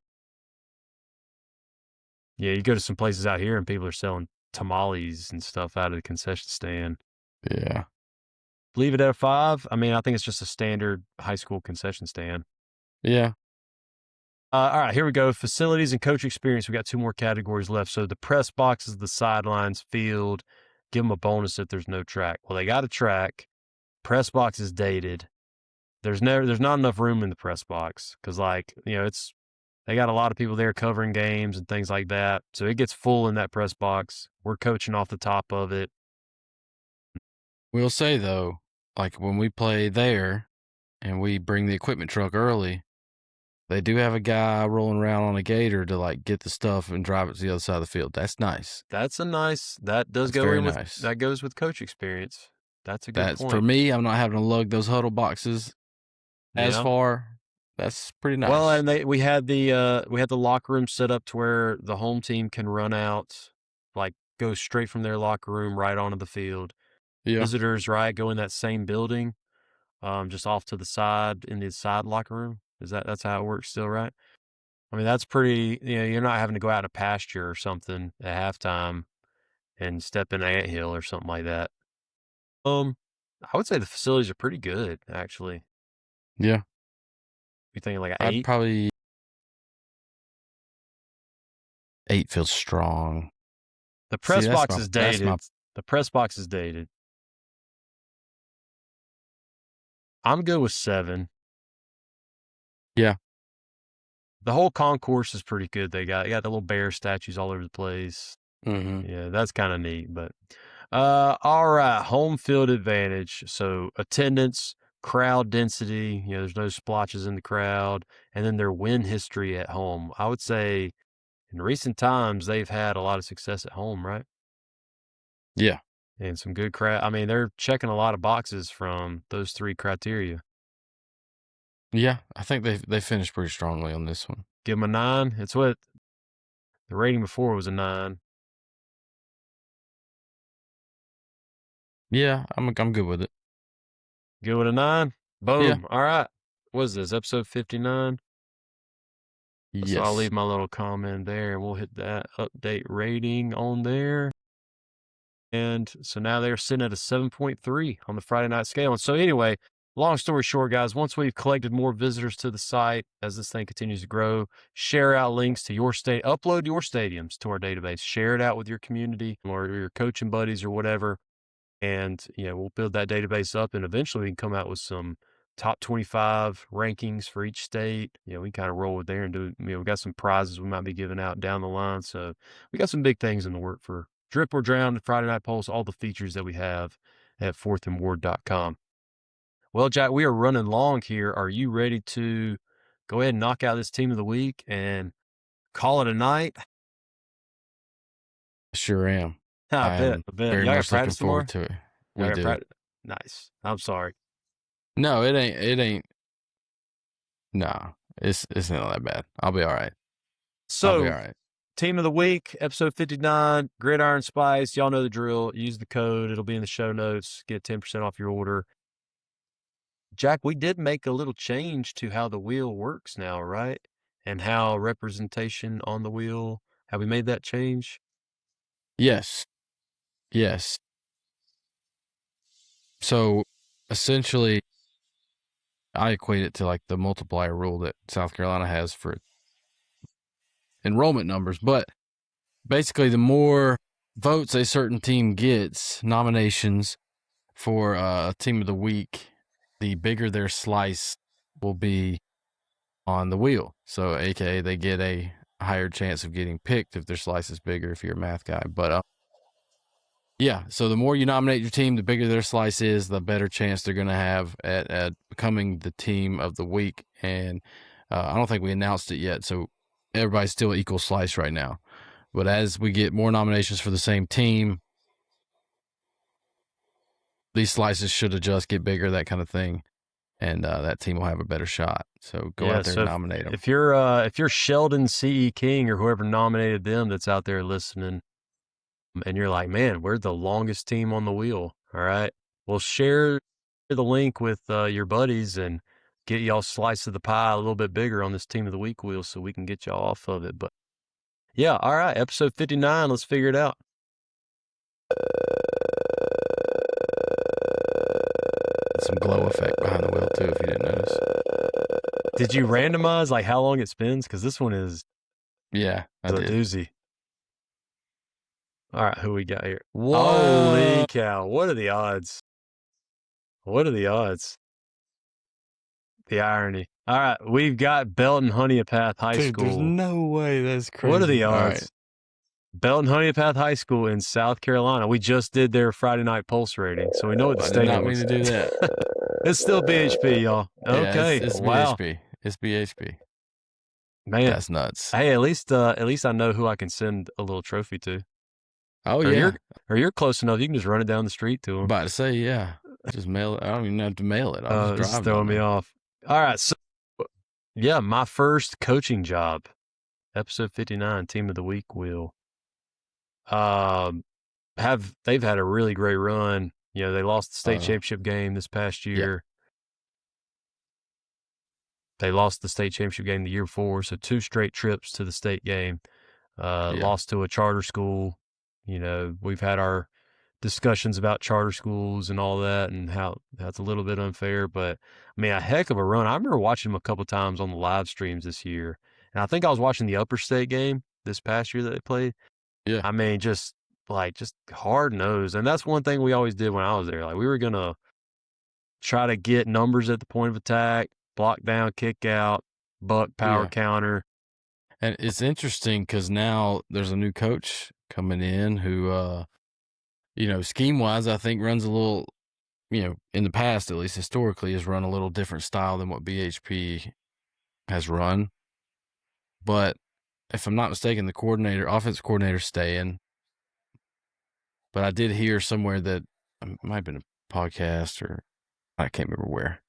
[SPEAKER 3] Yeah, you go to some places out here and people are selling tamales and stuff out of the concession stand.
[SPEAKER 4] Yeah.
[SPEAKER 3] Leave it at a 5. I mean, I think it's just a standard high school concession stand.
[SPEAKER 4] Yeah.
[SPEAKER 3] All right, here we go. Facilities and coach experience. We got 2 more categories left. So the press boxes, the sidelines, field. Give them a bonus if there's no track. Well, they got a track. Press box is dated. There's not enough room in the press box because, like, it's They got a lot of people there covering games and things like that. So it gets full in that press box. We're coaching off the top of it.
[SPEAKER 4] We'll say though, like when we play there and we bring the equipment truck early, they do have a guy rolling around on a gator to like get the stuff and drive it to the other side of the field. That's nice.
[SPEAKER 3] That
[SPEAKER 4] That's
[SPEAKER 3] go
[SPEAKER 4] very
[SPEAKER 3] in with,
[SPEAKER 4] nice.
[SPEAKER 3] that goes with coach experience. That's a good
[SPEAKER 4] That's
[SPEAKER 3] point.
[SPEAKER 4] for me. I'm not having to lug those huddle boxes as far. That's pretty nice.
[SPEAKER 3] Well, and we had the locker room set up to where the home team can run out, like go straight from their locker room right onto the field.
[SPEAKER 4] Yeah.
[SPEAKER 3] Visitors, right, go in that same building, just off to the side in the side locker room. That's how it works still, right? I mean, that's pretty, you're not having to go out in a pasture or something at halftime and step in an anthill or something like that. I would say the facilities are pretty good, actually.
[SPEAKER 4] Yeah.
[SPEAKER 3] You thinking like an
[SPEAKER 4] I'd
[SPEAKER 3] 8?
[SPEAKER 4] probably 8 feels strong.
[SPEAKER 3] The press box
[SPEAKER 4] that's
[SPEAKER 3] is dated. The press box is dated. I'm good with 7.
[SPEAKER 4] Yeah.
[SPEAKER 3] The whole concourse is pretty good. They got the little bear statues all over the place.
[SPEAKER 4] Mm-hmm.
[SPEAKER 3] Yeah, that's kind of neat. But all right, home field advantage. So attendance, crowd density. There's no splotches in the crowd, and then their win history at home. I would say in recent times they've had a lot of success at home, right?
[SPEAKER 4] Yeah.
[SPEAKER 3] And some good crowd. I mean, they're checking a lot of boxes from those 3 criteria.
[SPEAKER 4] Yeah, I think they finished pretty strongly on this one.
[SPEAKER 3] Give them a 9. It's what the rating before was, a 9.
[SPEAKER 4] Yeah, I'm good with it.
[SPEAKER 3] Good with a 9. Boom.
[SPEAKER 4] Yeah.
[SPEAKER 3] All right. What is this, episode 59?
[SPEAKER 4] Yes.
[SPEAKER 3] So I'll leave my little comment there, and we'll hit that update rating on there. And so now they're sitting at a 7.3 on the Friday night scale. And so anyway, long story short, guys, once we've collected more visitors to the site, as this thing continues to grow, share out links to your state, upload your stadiums to our database, share it out with your community or your coaching buddies or whatever. And, we'll build that database up, and eventually we can come out with some top 25 rankings for each state. We kind of roll with there and do, we got some prizes we might be giving out down the line. So we got some big things in the work for Drip or Drown, the Friday Night Pulse, all the features that we have at fourthandward.com. Well, Jack, we are running long here. Are you ready to go ahead and knock out this team of the week and call it a night?
[SPEAKER 4] Sure am.
[SPEAKER 3] I bet.
[SPEAKER 4] Very
[SPEAKER 3] Y'all
[SPEAKER 4] much looking forward to it. We do.
[SPEAKER 3] Nice. I'm sorry.
[SPEAKER 4] No, it ain't. No, it's not that bad. I'll be all right.
[SPEAKER 3] So,
[SPEAKER 4] I'll be all right.
[SPEAKER 3] Team of the week, episode 59, Gridiron Spice. Y'all know the drill. Use the code. It'll be in the show notes. Get 10% off your order. Jack, we did make a little change to how the wheel works now, right? And how representation on the wheel. Have we made that change?
[SPEAKER 4] Yes. So essentially, I equate it to like the multiplier rule that South Carolina has for enrollment numbers. But basically, the more votes a certain team gets, nominations for a team of the week, the bigger their slice will be on the wheel. So, AKA, they get a higher chance of getting picked if their slice is bigger, if you're a math guy. But yeah, so the more you nominate your team, the bigger their slice is, the better chance they're going to have at becoming the team of the week. And I don't think we announced it yet, so everybody's still equal slice right now. But as we get more nominations for the same team, these slices should adjust, get bigger, that kind of thing, and that team will have a better shot. So go out there and nominate them.
[SPEAKER 3] If you're Sheldon C.E. King or whoever nominated them that's out there listening, and you're like, man, we're the longest team on the wheel. All right. Well, share the link with your buddies and get y'all slice of the pie a little bit bigger on this team of the week wheel so we can get y'all off of it. But yeah, all right. Episode 59. Let's figure it out.
[SPEAKER 4] Some glow effect behind the wheel too, if you didn't notice.
[SPEAKER 3] Did you randomize like how long it spins? Because this one is
[SPEAKER 4] a
[SPEAKER 3] doozy. All right, who we got here? Holy cow. What are the odds? The irony. All right, we've got Belton-Honea Path High
[SPEAKER 4] Dude,
[SPEAKER 3] School.
[SPEAKER 4] there's no way that's crazy.
[SPEAKER 3] What are the
[SPEAKER 4] All
[SPEAKER 3] odds?
[SPEAKER 4] right.
[SPEAKER 3] Belton-Honea Path High School in South Carolina. We just did their Friday night pulse rating, so we know what the
[SPEAKER 4] I did
[SPEAKER 3] stadium
[SPEAKER 4] not mean
[SPEAKER 3] looks
[SPEAKER 4] to do that.
[SPEAKER 3] It's still BHP, y'all.
[SPEAKER 4] Yeah,
[SPEAKER 3] Okay,
[SPEAKER 4] it's
[SPEAKER 3] wow,
[SPEAKER 4] BHP. It's BHP.
[SPEAKER 3] man.
[SPEAKER 4] That's nuts.
[SPEAKER 3] Hey, at least I know who I can send a little trophy to.
[SPEAKER 4] Oh,
[SPEAKER 3] Or
[SPEAKER 4] yeah.
[SPEAKER 3] you're close enough. You can just run it down the street to them.
[SPEAKER 4] About to say, yeah. Just mail it. I don't even have to mail it. I'll just
[SPEAKER 3] This is
[SPEAKER 4] drive
[SPEAKER 3] throwing
[SPEAKER 4] down
[SPEAKER 3] me
[SPEAKER 4] there.
[SPEAKER 3] off. All right, so yeah, my first coaching job, episode 59, Team of the Week wheel. They've had a really great run. You know, they lost the state championship game this past year. They lost the state championship game the year before, so 2 straight trips to the state game. Lost to a charter school. You know, we've had our discussions about charter schools and all that and how that's a little bit unfair, but I mean, a heck of a run. I remember watching them a couple times on the live streams this year, and I think I was watching the Upper State game this past year that they played.
[SPEAKER 4] Yeah.
[SPEAKER 3] I mean, just hard nosed, and that's one thing we always did when I was there. Like, we were gonna try to get numbers at the point of attack, block down, kick out, buck, power counter.
[SPEAKER 4] And it's interesting because now there's a new coach coming in who, you know, scheme-wise, I think runs a little, you know, in the past, at least historically, has run a little different style than what BHP has run. But if I'm not mistaken, the offensive coordinator staying. But I did hear somewhere that it might have been a podcast or I can't remember where,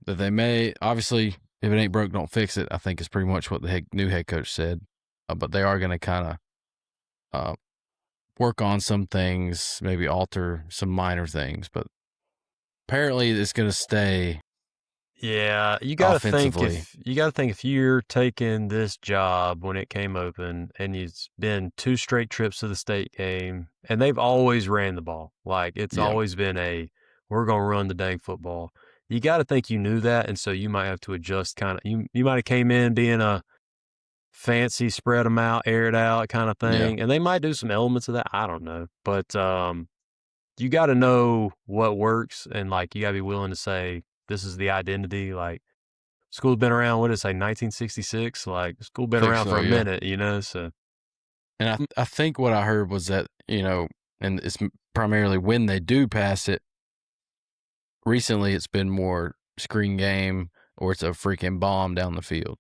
[SPEAKER 4] that they may, obviously, if it ain't broke, don't fix it, I think is pretty much what the new head coach said. But they are going to kind of work on some things, maybe alter some minor things. But apparently it's going to stay.
[SPEAKER 3] Yeah, you got to think
[SPEAKER 4] offensively.
[SPEAKER 3] if you're taking this job when it came open and it's been 2 straight trips to the state game and they've always ran the ball. Like, it's always been we're going to run the dang football. You got to think you knew that, and so you might have to adjust kind of. You might have came in being a fancy spread them out, air it out kind of thing, and they might do some elements of that. I don't know, but you got to know what works, and like you got to be willing to say this is the identity. Like, school's been around. What did it say? 1966. Like, school been around for a minute, you know. So,
[SPEAKER 4] and I think what I heard was that, you know, and it's primarily when they do pass it. Recently, it's been more screen game or it's a freaking bomb down the field.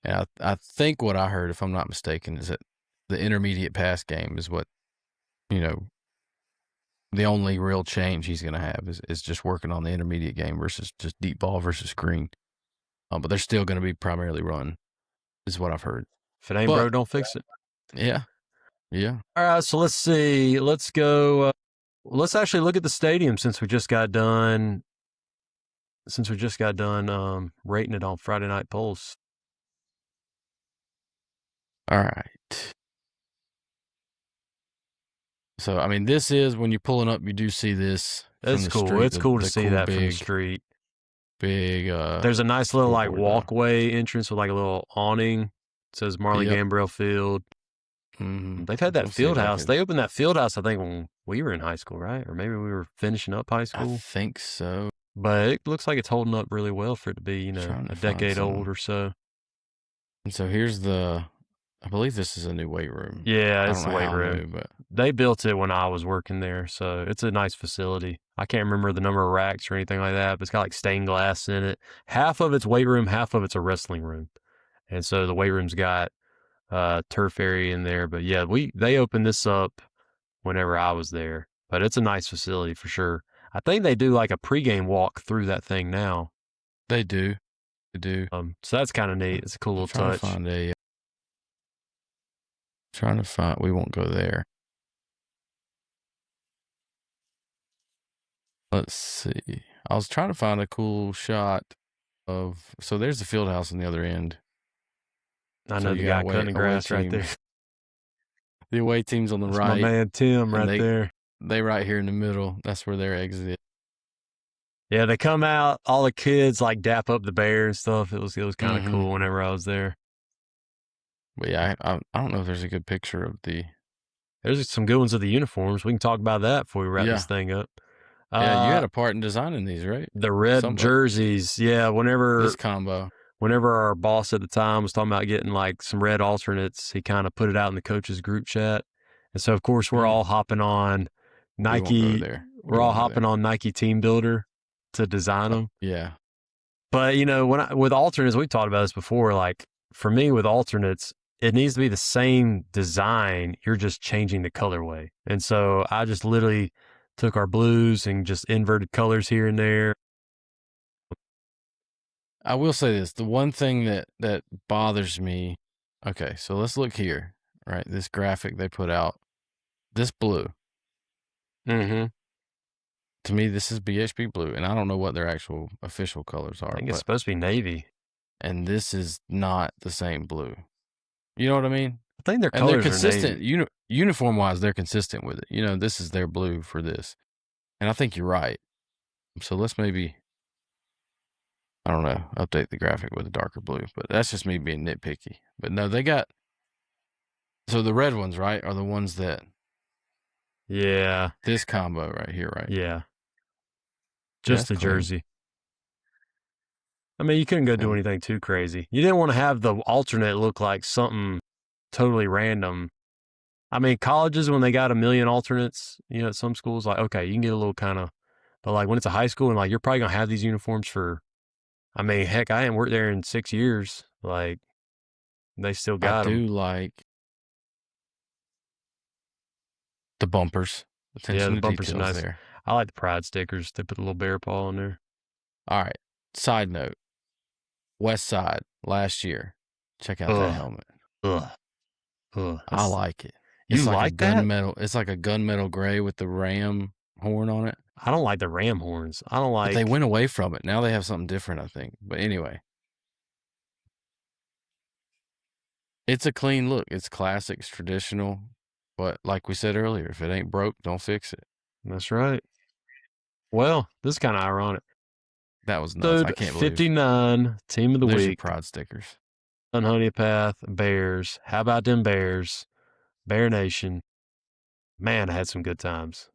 [SPEAKER 4] And I think what I heard, if I'm not mistaken, is that the intermediate pass game is what, you know, the only real change he's going to have is just working on the intermediate game versus just deep ball versus screen. But they're still going to be primarily run, is what I've heard.
[SPEAKER 3] If it ain't broke, don't fix it.
[SPEAKER 4] Yeah. Yeah.
[SPEAKER 3] All right, so let's see. Let's go. Let's actually look at the stadium since we just got done. Rating it on Friday Night Pulse.
[SPEAKER 4] All right. So, I mean, this is when you're pulling up, you do see this.
[SPEAKER 3] That's cool.
[SPEAKER 4] Street,
[SPEAKER 3] it's cool to see that from the street.
[SPEAKER 4] Big.
[SPEAKER 3] There's a nice little like walkway entrance with like a little awning. It says Marlee Gambrell Field.
[SPEAKER 4] Mm-hmm.
[SPEAKER 3] They've had that field house. They opened that field house, I think, when we were in high school, right? Or maybe we were finishing up high school.
[SPEAKER 4] I think so.
[SPEAKER 3] But it looks like it's holding up really well for it to be, you know, a decade old or so.
[SPEAKER 4] And so here's I believe this is a new weight room.
[SPEAKER 3] Yeah, it's the weight room.
[SPEAKER 4] New, but
[SPEAKER 3] they built it when I was working there, so it's a nice facility. I can't remember the number of racks or anything like that, but it's got like stained glass in it. Half of it's weight room, half of it's a wrestling room. And so the weight room's got turf area in there. But yeah, they opened this up whenever I was there. But it's a nice facility for sure. I think they do like a pregame walk through that thing now.
[SPEAKER 4] They do.
[SPEAKER 3] So that's kind of neat. It's a cool little touch.
[SPEAKER 4] Trying to find. We won't go there. Let's see. I was trying to find a cool shot of. So there's the field house on the other end.
[SPEAKER 3] I know the guy cutting the grass right there.
[SPEAKER 4] The away team's on the right.
[SPEAKER 3] My man Tim right there.
[SPEAKER 4] They right here in the middle. That's where their exit is.
[SPEAKER 3] Yeah, they come out. All the kids like dap up the bear and stuff. It was kind of cool whenever I was there.
[SPEAKER 4] But yeah, I don't know if there's a good picture of the.
[SPEAKER 3] There's some good ones of the uniforms. We can talk about that before we wrap this thing up.
[SPEAKER 4] Yeah, you had a part in designing these, right?
[SPEAKER 3] The red jerseys. Yeah,
[SPEAKER 4] This combo.
[SPEAKER 3] whenever our boss at the time was talking about getting like some red alternates, he kind of put it out in the coaches group chat. And so of course we're all hopping on Nike.
[SPEAKER 4] We won't go there.
[SPEAKER 3] We're all hopping on Nike Team Builder to design them.
[SPEAKER 4] Yeah.
[SPEAKER 3] But you know, with alternates, we've talked about this before. Like for me with alternates, it needs to be the same design. You're just changing the colorway. And so I just literally took our blues and just inverted colors here and there.
[SPEAKER 4] I will say this. The one thing that bothers me. Okay, so let's look here. Right, this graphic they put out. This blue.
[SPEAKER 3] Mm-hmm.
[SPEAKER 4] To me, this is BHP blue, and I don't know what their actual official colors are.
[SPEAKER 3] I think it's supposed to be navy.
[SPEAKER 4] And this is not the same blue. You know what I mean?
[SPEAKER 3] I think their
[SPEAKER 4] and
[SPEAKER 3] colors
[SPEAKER 4] they're consistent.
[SPEAKER 3] are navy.
[SPEAKER 4] Uniform-wise, they're consistent with it. You know, this is their blue for this. And I think you're right. So let's maybe, I don't know, update the graphic with a darker blue. But that's just me being nitpicky. But no, they got, so the red ones, right, are the ones that,
[SPEAKER 3] yeah,
[SPEAKER 4] this combo right here, right?
[SPEAKER 3] Yeah. Just the
[SPEAKER 4] clean.
[SPEAKER 3] jersey. I mean, you couldn't go do anything too crazy. You didn't want to have the alternate look like something totally random. I mean, colleges, when they got a million alternates, you know, at some schools, like, okay, you can get a little kind of, but like when it's a high school and like you're probably going to have these uniforms for, I mean, heck, I ain't worked there in 6 years. Like, they still got them.
[SPEAKER 4] I do like the bumpers. Attention
[SPEAKER 3] the
[SPEAKER 4] to
[SPEAKER 3] bumpers are
[SPEAKER 4] details
[SPEAKER 3] nice.
[SPEAKER 4] there.
[SPEAKER 3] I like the pride stickers. They put a little bear paw on there.
[SPEAKER 4] All right. Side note. West Side last year. Check out that helmet. I like it.
[SPEAKER 3] You like that?
[SPEAKER 4] Gunmetal. It's like a gunmetal gray with the ram horn on it.
[SPEAKER 3] I don't like the ram horns. I don't like.
[SPEAKER 4] But they went away from it. Now they have something different, I think. But anyway. It's a clean look. It's classic. It's traditional. But like we said earlier, if it ain't broke, don't fix it.
[SPEAKER 3] That's right. Well, this is kind of ironic.
[SPEAKER 4] That was nuts. I can't believe
[SPEAKER 3] 59, team of the
[SPEAKER 4] There's
[SPEAKER 3] week.
[SPEAKER 4] your pride stickers.
[SPEAKER 3] Belton-Honea Path Bears. How about them Bears? Bear Nation. Man, I had some good times.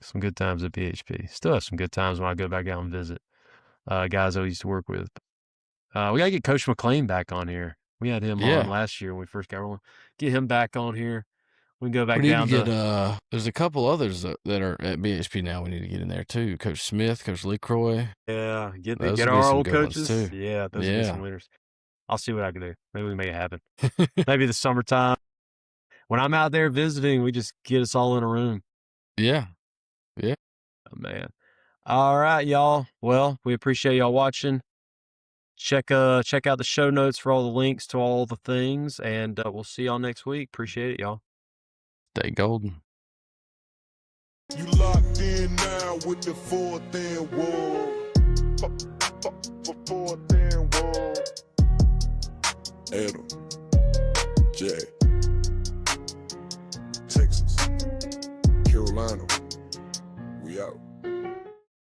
[SPEAKER 3] Some good times at BHP. Still have some good times when I go back down and visit guys I used to work with. We got to get Coach McLean back on here. We had him on last year when we first got rolling. Get him back on here. We can go back down to...
[SPEAKER 4] there's a couple others that are at BHP now we need to get in there too. Coach Smith, Coach LeCroy.
[SPEAKER 3] Yeah, get our old coaches.
[SPEAKER 4] Too.
[SPEAKER 3] Yeah, those will be some winners. I'll see what I can do. Maybe we can make it happen. Maybe the summertime. When I'm out there visiting, we just get us all in a room.
[SPEAKER 4] Yeah.
[SPEAKER 3] Oh, man. All right, y'all. Well, we appreciate y'all watching. Check out the show notes for all the links to all the things, and we'll see y'all next week. Appreciate it, y'all.
[SPEAKER 4] Stay golden.
[SPEAKER 2] You locked in now with the fourth and wall. Fourth and wall. Adam, Jay, Texas, Carolina, we out.